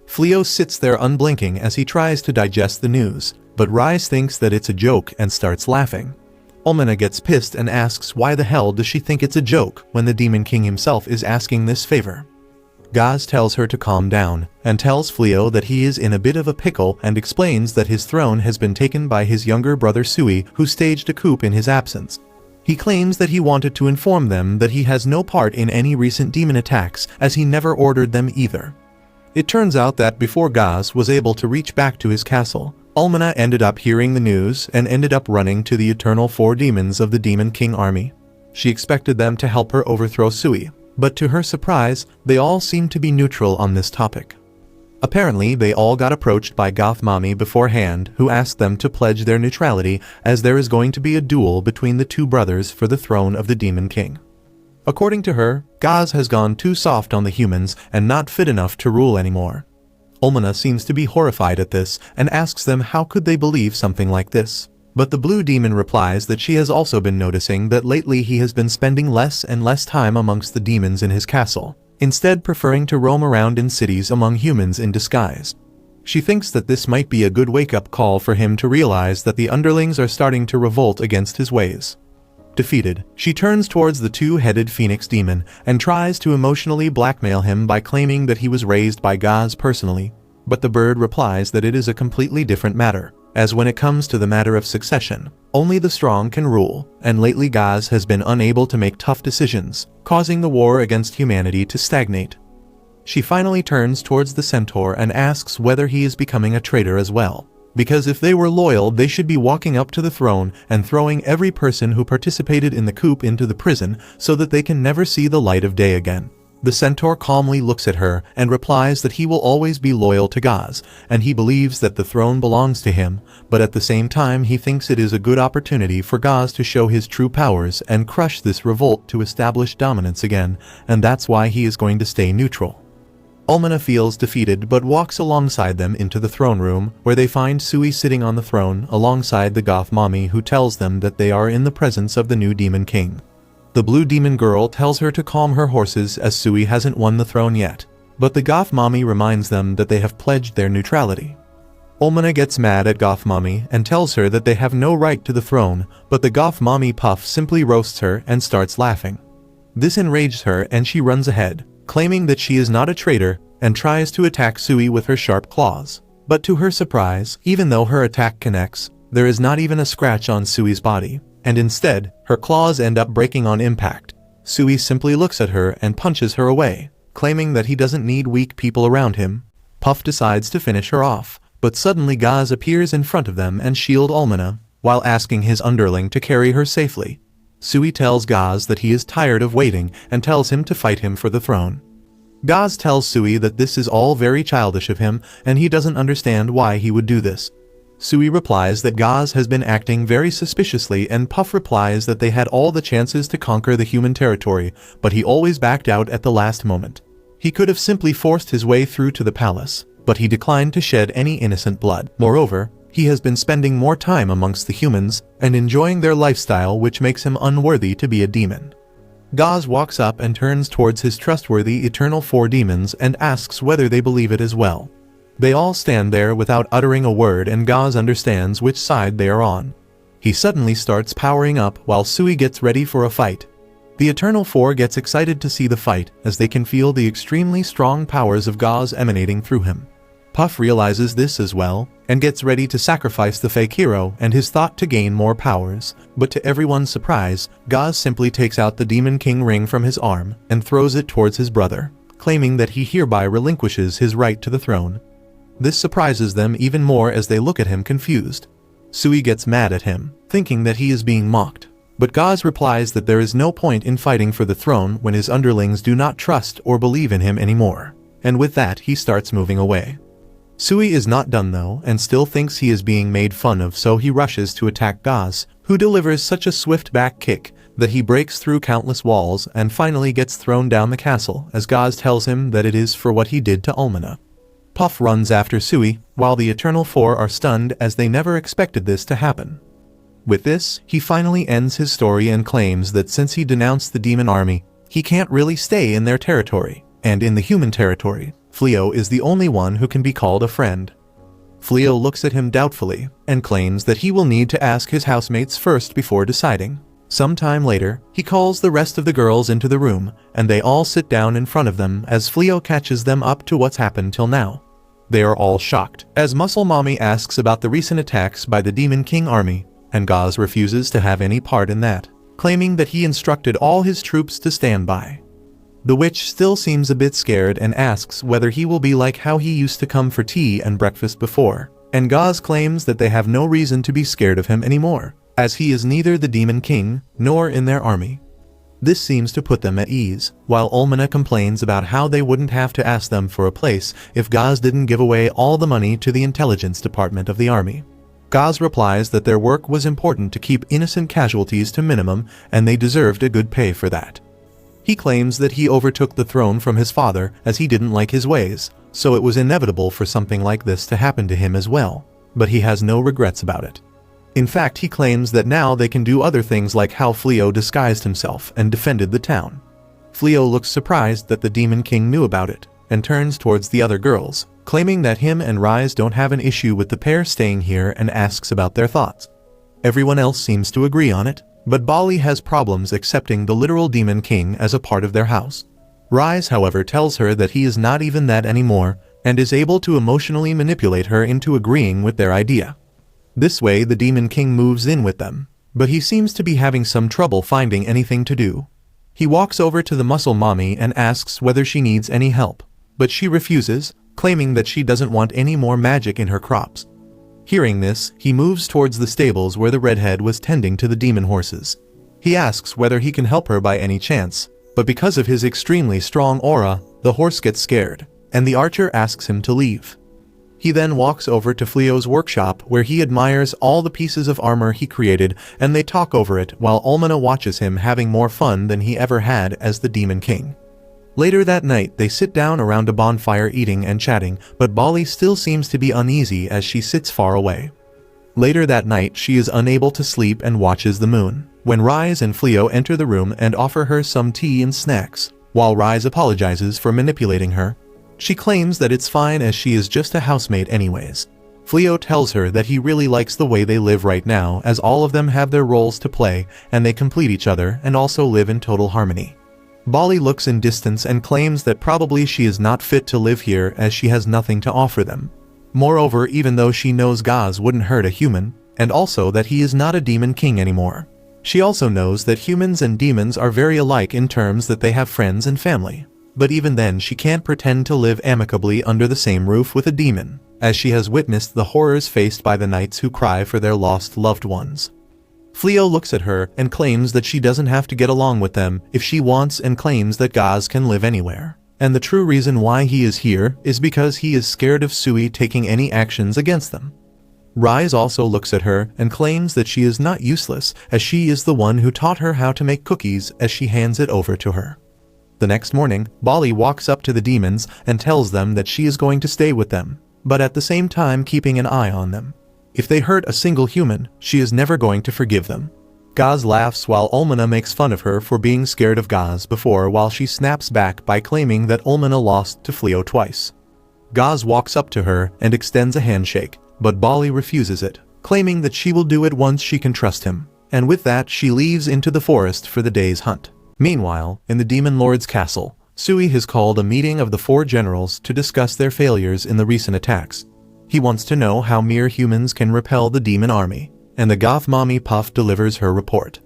Flio sits there unblinking as he tries to digest the news, but Rise thinks that it's a joke and starts laughing. Ulmana gets pissed and asks why the hell does she think it's a joke when the Demon King himself is asking this favor. Gaz tells her to calm down, and tells Flio that he is in a bit of a pickle and explains that his throne has been taken by his younger brother Sui, who staged a coup in his absence. He claims that he wanted to inform them that he has no part in any recent demon attacks, as he never ordered them either. It turns out that before Gaz was able to reach back to his castle, Ulmana ended up hearing the news and ended up running to the eternal 4 demons of the Demon King army. She expected them to help her overthrow Sui, but to her surprise, they all seemed to be neutral on this topic. Apparently, they all got approached by Goth Mommy beforehand, who asked them to pledge their neutrality as there is going to be a duel between the 2 brothers for the throne of the Demon King. According to her, Gaz has gone too soft on the humans and not fit enough to rule anymore. Ulmana seems to be horrified at this and asks them how could they believe something like this. But the blue demon replies that she has also been noticing that lately he has been spending less and less time amongst the demons in his castle, instead preferring to roam around in cities among humans in disguise. She thinks that this might be a good wake-up call for him to realize that the underlings are starting to revolt against his ways. Defeated, she turns towards the two-headed phoenix demon and tries to emotionally blackmail him by claiming that he was raised by gods personally, but the bird replies that it is a completely different matter, as when it comes to the matter of succession, only the strong can rule, and lately Gaz has been unable to make tough decisions, causing the war against humanity to stagnate. She finally turns towards the centaur and asks whether he is becoming a traitor as well, because if they were loyal they should be walking up to the throne and throwing every person who participated in the coup into the prison so that they can never see the light of day again. The centaur calmly looks at her and replies that he will always be loyal to Gaz, and he believes that the throne belongs to him, but at the same time he thinks it is a good opportunity for Gaz to show his true powers and crush this revolt to establish dominance again, and that's why he is going to stay neutral. Almana feels defeated but walks alongside them into the throne room, where they find Sui sitting on the throne alongside the goth mommy who tells them that they are in the presence of the new demon king. The blue demon girl tells her to calm her horses as Sui hasn't won the throne yet, but the goth mommy reminds them that they have pledged their neutrality. Almana gets mad at goth mommy and tells her that they have no right to the throne, but the goth mommy Puff simply roasts her and starts laughing. This enrages her and she runs ahead, claiming that she is not a traitor, and tries to attack Sui with her sharp claws. But to her surprise, even though her attack connects, there is not even a scratch on Sui's body, and instead, her claws end up breaking on impact. Sui simply looks at her and punches her away, claiming that he doesn't need weak people around him. Puff decides to finish her off, but suddenly Gaz appears in front of them and shields Almana, while asking his underling to carry her safely. Sui tells Gaz that he is tired of waiting and tells him to fight him for the throne. Gaz tells Sui that this is all very childish of him and he doesn't understand why he would do this. Sui replies that Gaz has been acting very suspiciously, and Puff replies that they had all the chances to conquer the human territory, but he always backed out at the last moment. He could have simply forced his way through to the palace, but he declined to shed any innocent blood. Moreover, he has been spending more time amongst the humans and enjoying their lifestyle, which makes him unworthy to be a demon. Gaz walks up and turns towards his trustworthy Eternal Four demons and asks whether they believe it as well. They all stand there without uttering a word, and Gaz understands which side they are on. He suddenly starts powering up while Sui gets ready for a fight. The Eternal Four gets excited to see the fight as they can feel the extremely strong powers of Gaz emanating through him. Puff realizes this as well and gets ready to sacrifice the fake hero and his thought to gain more powers, but to everyone's surprise, Gaz simply takes out the Demon King ring from his arm and throws it towards his brother, claiming that he hereby relinquishes his right to the throne. This surprises them even more as they look at him confused. Sui gets mad at him, thinking that he is being mocked, but Gaz replies that there is no point in fighting for the throne when his underlings do not trust or believe in him anymore, and with that he starts moving away. Sui is not done though and still thinks he is being made fun of, so he rushes to attack Gaz, who delivers such a swift back kick that he breaks through countless walls and finally gets thrown down the castle as Gaz tells him that it is for what he did to Almana. Puff runs after Sui, while the Eternal Four are stunned as they never expected this to happen. With this, he finally ends his story and claims that since he denounced the demon army, he can't really stay in their territory, and in the human territory, Flio is the only one who can be called a friend. Flio looks at him doubtfully, and claims that he will need to ask his housemates first before deciding. Sometime later, he calls the rest of the girls into the room, and they all sit down in front of them as Flio catches them up to what's happened till now. They are all shocked, as Muscle Mommy asks about the recent attacks by the Demon King army, and Gaz refuses to have any part in that, claiming that he instructed all his troops to stand by. The witch still seems a bit scared and asks whether he will be like how he used to come for tea and breakfast before, and Gaz claims that they have no reason to be scared of him anymore, as he is neither the Demon King nor in their army. This seems to put them at ease, while Almana complains about how they wouldn't have to ask them for a place if Gaz didn't give away all the money to the intelligence department of the army. Gaz replies that their work was important to keep innocent casualties to minimum and they deserved a good pay for that. He claims that he overtook the throne from his father as he didn't like his ways, so it was inevitable for something like this to happen to him as well, but he has no regrets about it. In fact, he claims that now they can do other things like how Flio disguised himself and defended the town. Flio looks surprised that the Demon King knew about it, and turns towards the other girls, claiming that him and Rise don't have an issue with the pair staying here and asks about their thoughts. Everyone else seems to agree on it, but Bali has problems accepting the literal Demon King as a part of their house. Rise, however, tells her that he is not even that anymore, and is able to emotionally manipulate her into agreeing with their idea. This way the Demon King moves in with them, but he seems to be having some trouble finding anything to do. He walks over to the muscle mommy and asks whether she needs any help, but she refuses, claiming that she doesn't want any more magic in her crops. Hearing this, he moves towards the stables where the redhead was tending to the demon horses. He asks whether he can help her by any chance, but because of his extremely strong aura, the horse gets scared, and the archer asks him to leave. He then walks over to Flio's workshop where he admires all the pieces of armor he created, and they talk over it while Almana watches him having more fun than he ever had as the Demon King. Later that night they sit down around a bonfire eating and chatting, but Bali still seems to be uneasy as she sits far away. Later that night she is unable to sleep and watches the moon, when Rise and Flio enter the room and offer her some tea and snacks. While Rise apologizes for manipulating her, she claims that it's fine as she is just a housemate anyways. Flio tells her that he really likes the way they live right now as all of them have their roles to play and they complete each other and also live in total harmony. Bali looks in distance and claims that probably she is not fit to live here as she has nothing to offer them. Moreover, even though she knows Gaz wouldn't hurt a human, and also that he is not a demon king anymore. She also knows that humans and demons are very alike in terms that they have friends and family. But even then she can't pretend to live amicably under the same roof with a demon, as she has witnessed the horrors faced by the knights who cry for their lost loved ones. Flio looks at her and claims that she doesn't have to get along with them if she wants and claims that Gaz can live anywhere. And the true reason why he is here is because he is scared of Sui taking any actions against them. Rise also looks at her and claims that she is not useless as she is the one who taught her how to make cookies as she hands it over to her. The next morning, Bali walks up to the demons and tells them that she is going to stay with them, but at the same time keeping an eye on them. If they hurt a single human, she is never going to forgive them. Gaz laughs while Almana makes fun of her for being scared of Gaz before while she snaps back by claiming that Almana lost to Flio twice. Gaz walks up to her and extends a handshake, but Bali refuses it, claiming that she will do it once she can trust him, and with that she leaves into the forest for the day's hunt. Meanwhile, in the Demon Lord's castle, Sui has called a meeting of the 4 generals to discuss their failures in the recent attacks. He wants to know how mere humans can repel the demon army, and the goth mommy Puff delivers her report.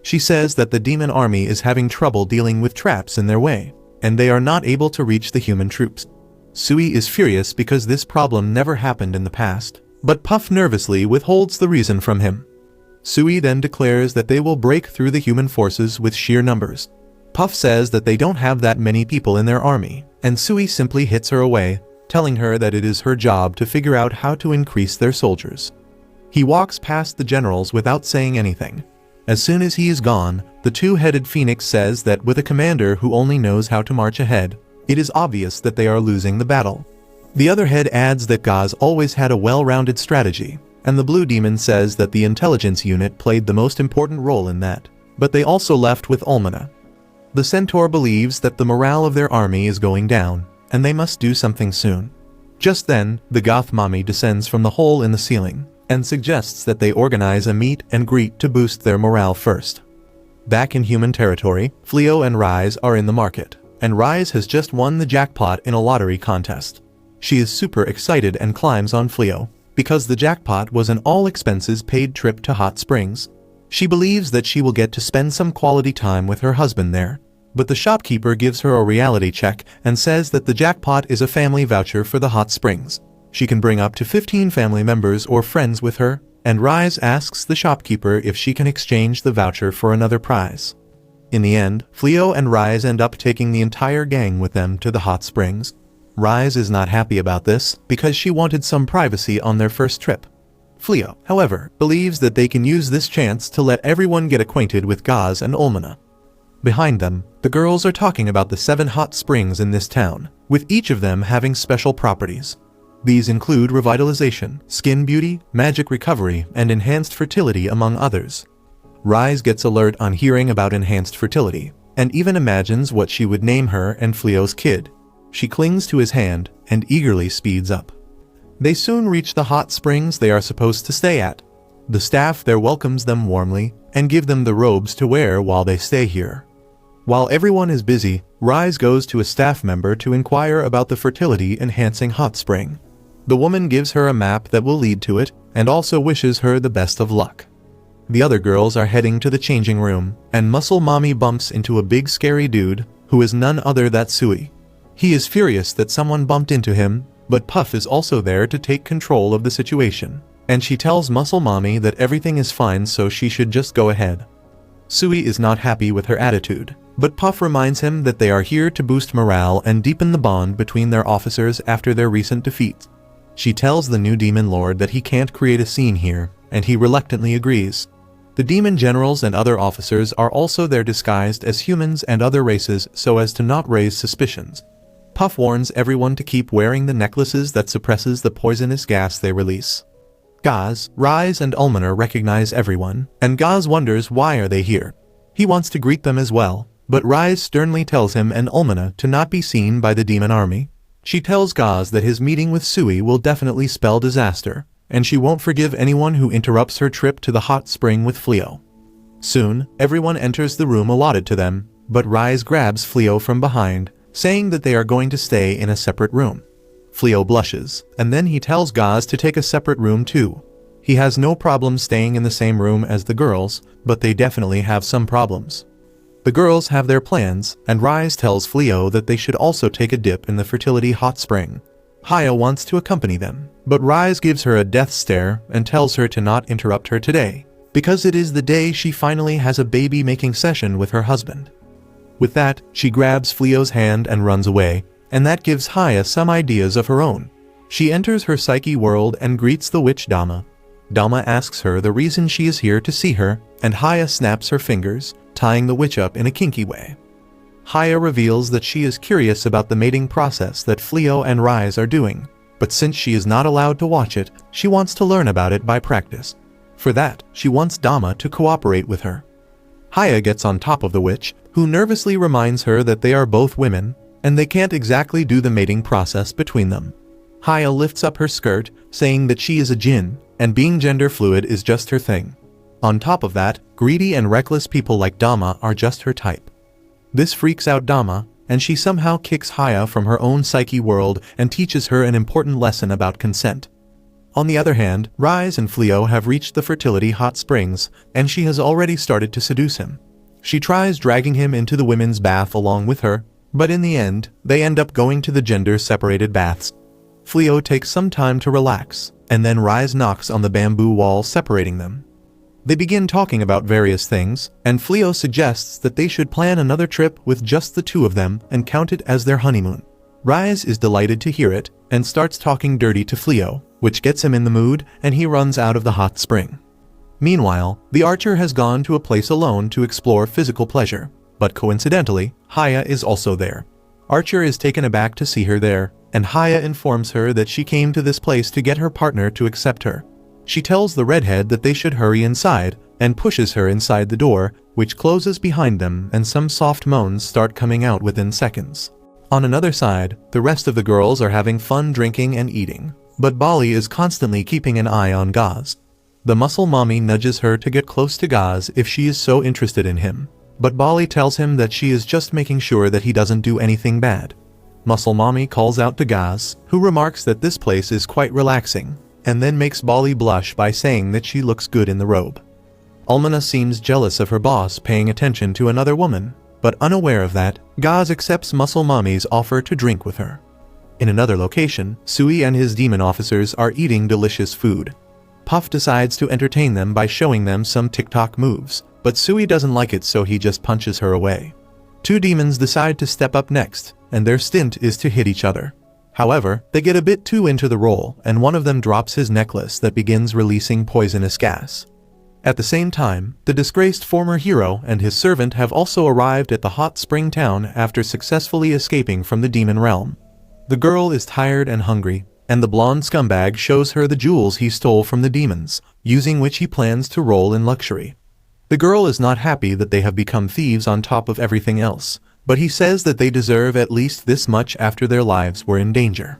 She says that the demon army is having trouble dealing with traps in their way, and they are not able to reach the human troops. Sui is furious because this problem never happened in the past, but Puff nervously withholds the reason from him. Sui then declares that they will break through the human forces with sheer numbers. Puff says that they don't have that many people in their army, and Sui simply hits her away, telling her that it is her job to figure out how to increase their soldiers. He walks past the generals without saying anything. As soon as he is gone, the 2-headed phoenix says that with a commander who only knows how to march ahead, it is obvious that they are losing the battle. The other head adds that Gaz always had a well-rounded strategy, and the blue demon says that the intelligence unit played the most important role in that, but they also left with Almana. The centaur believes that the morale of their army is going down, and they must do something soon. Just then, the goth mommy descends from the hole in the ceiling, and suggests that they organize a meet and greet to boost their morale first. Back in human territory, Flio and Rise are in the market, and Rise has just won the jackpot in a lottery contest. She is super excited and climbs on Flio, because the jackpot was an all-expenses-paid trip to Hot Springs. She believes that she will get to spend some quality time with her husband there, but the shopkeeper gives her a reality check and says that the jackpot is a family voucher for the Hot Springs. She can bring up to 15 family members or friends with her, and Rise asks the shopkeeper if she can exchange the voucher for another prize. In the end, Flio and Rise end up taking the entire gang with them to the Hot Springs. Rise is not happy about this because she wanted some privacy on their first trip. Flio, however, believes that they can use this chance to let everyone get acquainted with Gaz and Almana. Behind them, the girls are talking about the 7 hot springs in this town, with each of them having special properties. These include revitalization, skin beauty, magic recovery, and enhanced fertility among others. Rise gets alert on hearing about enhanced fertility, and even imagines what she would name her and Flio's kid. She clings to his hand and eagerly speeds up. They soon reach the hot springs they are supposed to stay at. The staff there welcomes them warmly and give them the robes to wear while they stay here. While everyone is busy, Rise goes to a staff member to inquire about the fertility-enhancing hot spring. The woman gives her a map that will lead to it and also wishes her the best of luck. The other girls are heading to the changing room, and Muscle Mommy bumps into a big scary dude who is none other than Sui. He is furious that someone bumped into him, but Puff is also there to take control of the situation, and she tells Muscle Mommy that everything is fine so she should just go ahead. Sui is not happy with her attitude, but Puff reminds him that they are here to boost morale and deepen the bond between their officers after their recent defeat. She tells the new demon lord that he can't create a scene here, and he reluctantly agrees. The demon generals and other officers are also there disguised as humans and other races so as to not raise suspicions. Puff warns everyone to keep wearing the necklaces that suppresses the poisonous gas they release. Gaz, Rise and Ulmaner recognize everyone, and Gaz wonders why are they here. He wants to greet them as well, but Rise sternly tells him and Ulmaner to not be seen by the demon army. She tells Gaz that his meeting with Sui will definitely spell disaster, and she won't forgive anyone who interrupts her trip to the hot spring with Flio. Soon, everyone enters the room allotted to them, but Rise grabs Flio from behind, saying that they are going to stay in a separate room. Flio blushes, and then he tells Gaz to take a separate room too. He has no problem staying in the same room as the girls, but they definitely have some problems. The girls have their plans, and Rise tells Flio that they should also take a dip in the fertility hot spring. Haya wants to accompany them, but Rise gives her a death stare and tells her to not interrupt her today, because it is the day she finally has a baby-making session with her husband. With that, she grabs Flio's hand and runs away, and that gives Haya some ideas of her own. She enters her psyche world and greets the witch Dama. Dama asks her the reason she is here to see her, and Haya snaps her fingers, tying the witch up in a kinky way. Haya reveals that she is curious about the mating process that Flio and Rise are doing, but since she is not allowed to watch it, she wants to learn about it by practice. For that, she wants Dama to cooperate with her. Haya gets on top of the witch, who nervously reminds her that they are both women, and they can't exactly do the mating process between them. Haya lifts up her skirt, saying that she is a djinn, and being gender fluid is just her thing. On top of that, greedy and reckless people like Dama are just her type. This freaks out Dama, and she somehow kicks Haya from her own psyche world and teaches her an important lesson about consent. On the other hand, Rise and Flio have reached the fertility hot springs, and she has already started to seduce him. She tries dragging him into the women's bath along with her, but in the end, they end up going to the gender-separated baths. Flio takes some time to relax, and then Rise knocks on the bamboo wall separating them. They begin talking about various things, and Flio suggests that they should plan another trip with just the two of them and count it as their honeymoon. Rise is delighted to hear it, and starts talking dirty to Flio, which gets him in the mood, and he runs out of the hot spring. Meanwhile, the archer has gone to a place alone to explore physical pleasure, but coincidentally, Haya is also there. Archer is taken aback to see her there, and Haya informs her that she came to this place to get her partner to accept her. She tells the redhead that they should hurry inside, and pushes her inside the door, which closes behind them, and some soft moans start coming out within seconds. On another side, the rest of the girls are having fun drinking and eating, but Bali is constantly keeping an eye on Gaz. The muscle mommy nudges her to get close to Gaz if she is so interested in him, but Bali tells him that she is just making sure that he doesn't do anything bad. Muscle mommy calls out to Gaz, who remarks that this place is quite relaxing, and then makes Bali blush by saying that she looks good in the robe. Ulmana seems jealous of her boss paying attention to another woman, but unaware of that, Gaz accepts Muscle Mommy's offer to drink with her. In another location, Sui and his demon officers are eating delicious food. Puff decides to entertain them by showing them some TikTok moves, but Sui doesn't like it so he just punches her away. Two demons decide to step up next, and their stint is to hit each other. However, they get a bit too into the role, and one of them drops his necklace that begins releasing poisonous gas. At the same time, the disgraced former hero and his servant have also arrived at the hot spring town after successfully escaping from the demon realm. The girl is tired and hungry, and the blonde scumbag shows her the jewels he stole from the demons, using which he plans to roll in luxury. The girl is not happy that they have become thieves on top of everything else, but he says that they deserve at least this much after their lives were in danger.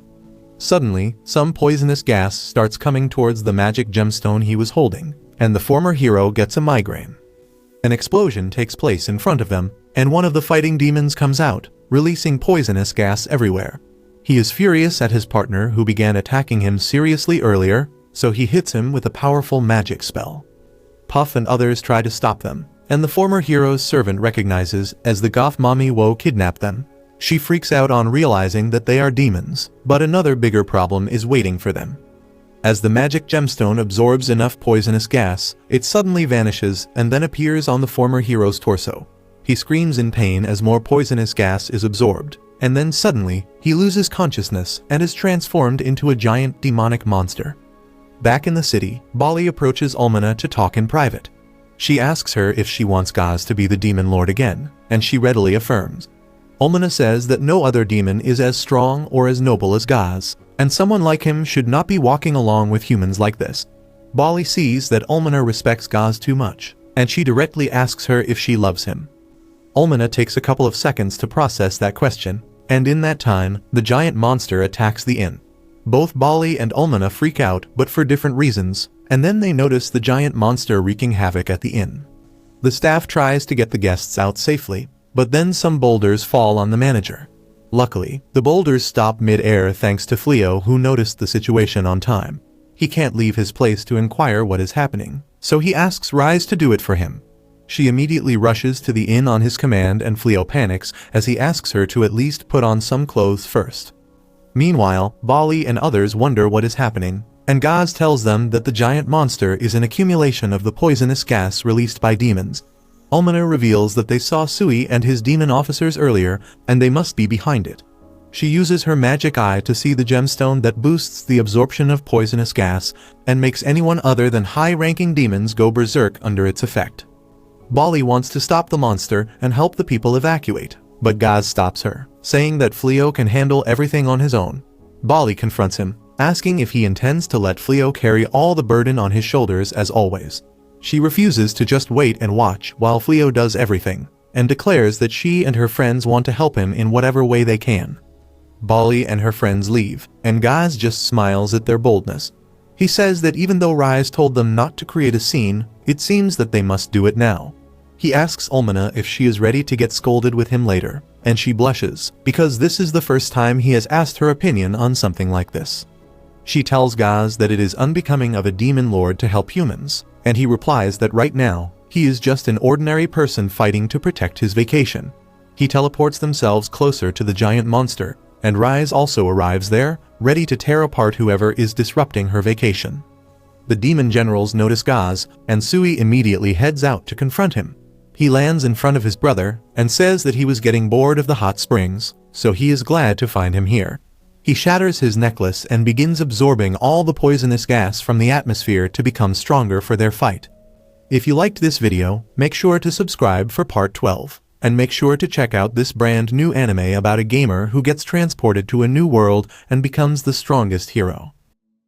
Suddenly, some poisonous gas starts coming towards the magic gemstone he was holding, and the former hero gets a migraine. An explosion takes place in front of them, and one of the fighting demons comes out, releasing poisonous gas everywhere. He is furious at his partner who began attacking him seriously earlier, so he hits him with a powerful magic spell. Puff and others try to stop them, and the former hero's servant recognizes as the goth mommy Woe kidnapped them. She freaks out on realizing that they are demons, but another bigger problem is waiting for them. As the magic gemstone absorbs enough poisonous gas, it suddenly vanishes and then appears on the former hero's torso. He screams in pain as more poisonous gas is absorbed, and then suddenly, he loses consciousness and is transformed into a giant demonic monster. Back in the city, Bali approaches Almana to talk in private. She asks her if she wants Gaz to be the demon lord again, and she readily affirms. Almana says that no other demon is as strong or as noble as Gaz, and someone like him should not be walking along with humans like this. Bali sees that Almana respects Gaz too much, and she directly asks her if she loves him. Almana takes a couple of seconds to process that question, and in that time, the giant monster attacks the inn. Both Bali and Almana freak out, but for different reasons, and then they notice the giant monster wreaking havoc at the inn. The staff tries to get the guests out safely, but then some boulders fall on the manager. Luckily, the boulders stop mid-air thanks to Flio, who noticed the situation on time. He can't leave his place to inquire what is happening, so he asks Rise to do it for him. She immediately rushes to the inn on his command, and Flio panics as he asks her to at least put on some clothes first. Meanwhile, Bali and others wonder what is happening, and Gaz tells them that the giant monster is an accumulation of the poisonous gas released by demons. Almana reveals that they saw Sui and his demon officers earlier, and they must be behind it. She uses her magic eye to see the gemstone that boosts the absorption of poisonous gas and makes anyone other than high-ranking demons go berserk under its effect. Bali wants to stop the monster and help the people evacuate, but Gaz stops her, saying that Flio can handle everything on his own. Bali confronts him, asking if he intends to let Flio carry all the burden on his shoulders as always. She refuses to just wait and watch while Flio does everything, and declares that she and her friends want to help him in whatever way they can. Bali and her friends leave, and Gaz just smiles at their boldness. He says that even though Rise told them not to create a scene, it seems that they must do it now. He asks Almana if she is ready to get scolded with him later, and she blushes, because this is the first time he has asked her opinion on something like this. She tells Gaz that it is unbecoming of a demon lord to help humans, and he replies that right now, he is just an ordinary person fighting to protect his vacation. He teleports themselves closer to the giant monster, and Rise also arrives there, ready to tear apart whoever is disrupting her vacation. The demon generals notice Gaz, and Sui immediately heads out to confront him. He lands in front of his brother, and says that he was getting bored of the hot springs, so he is glad to find him here. He shatters his necklace and begins absorbing all the poisonous gas from the atmosphere to become stronger for their fight. If you liked this video, make sure to subscribe for part 12, and make sure to check out this brand new anime about a gamer who gets transported to a new world and becomes the strongest hero.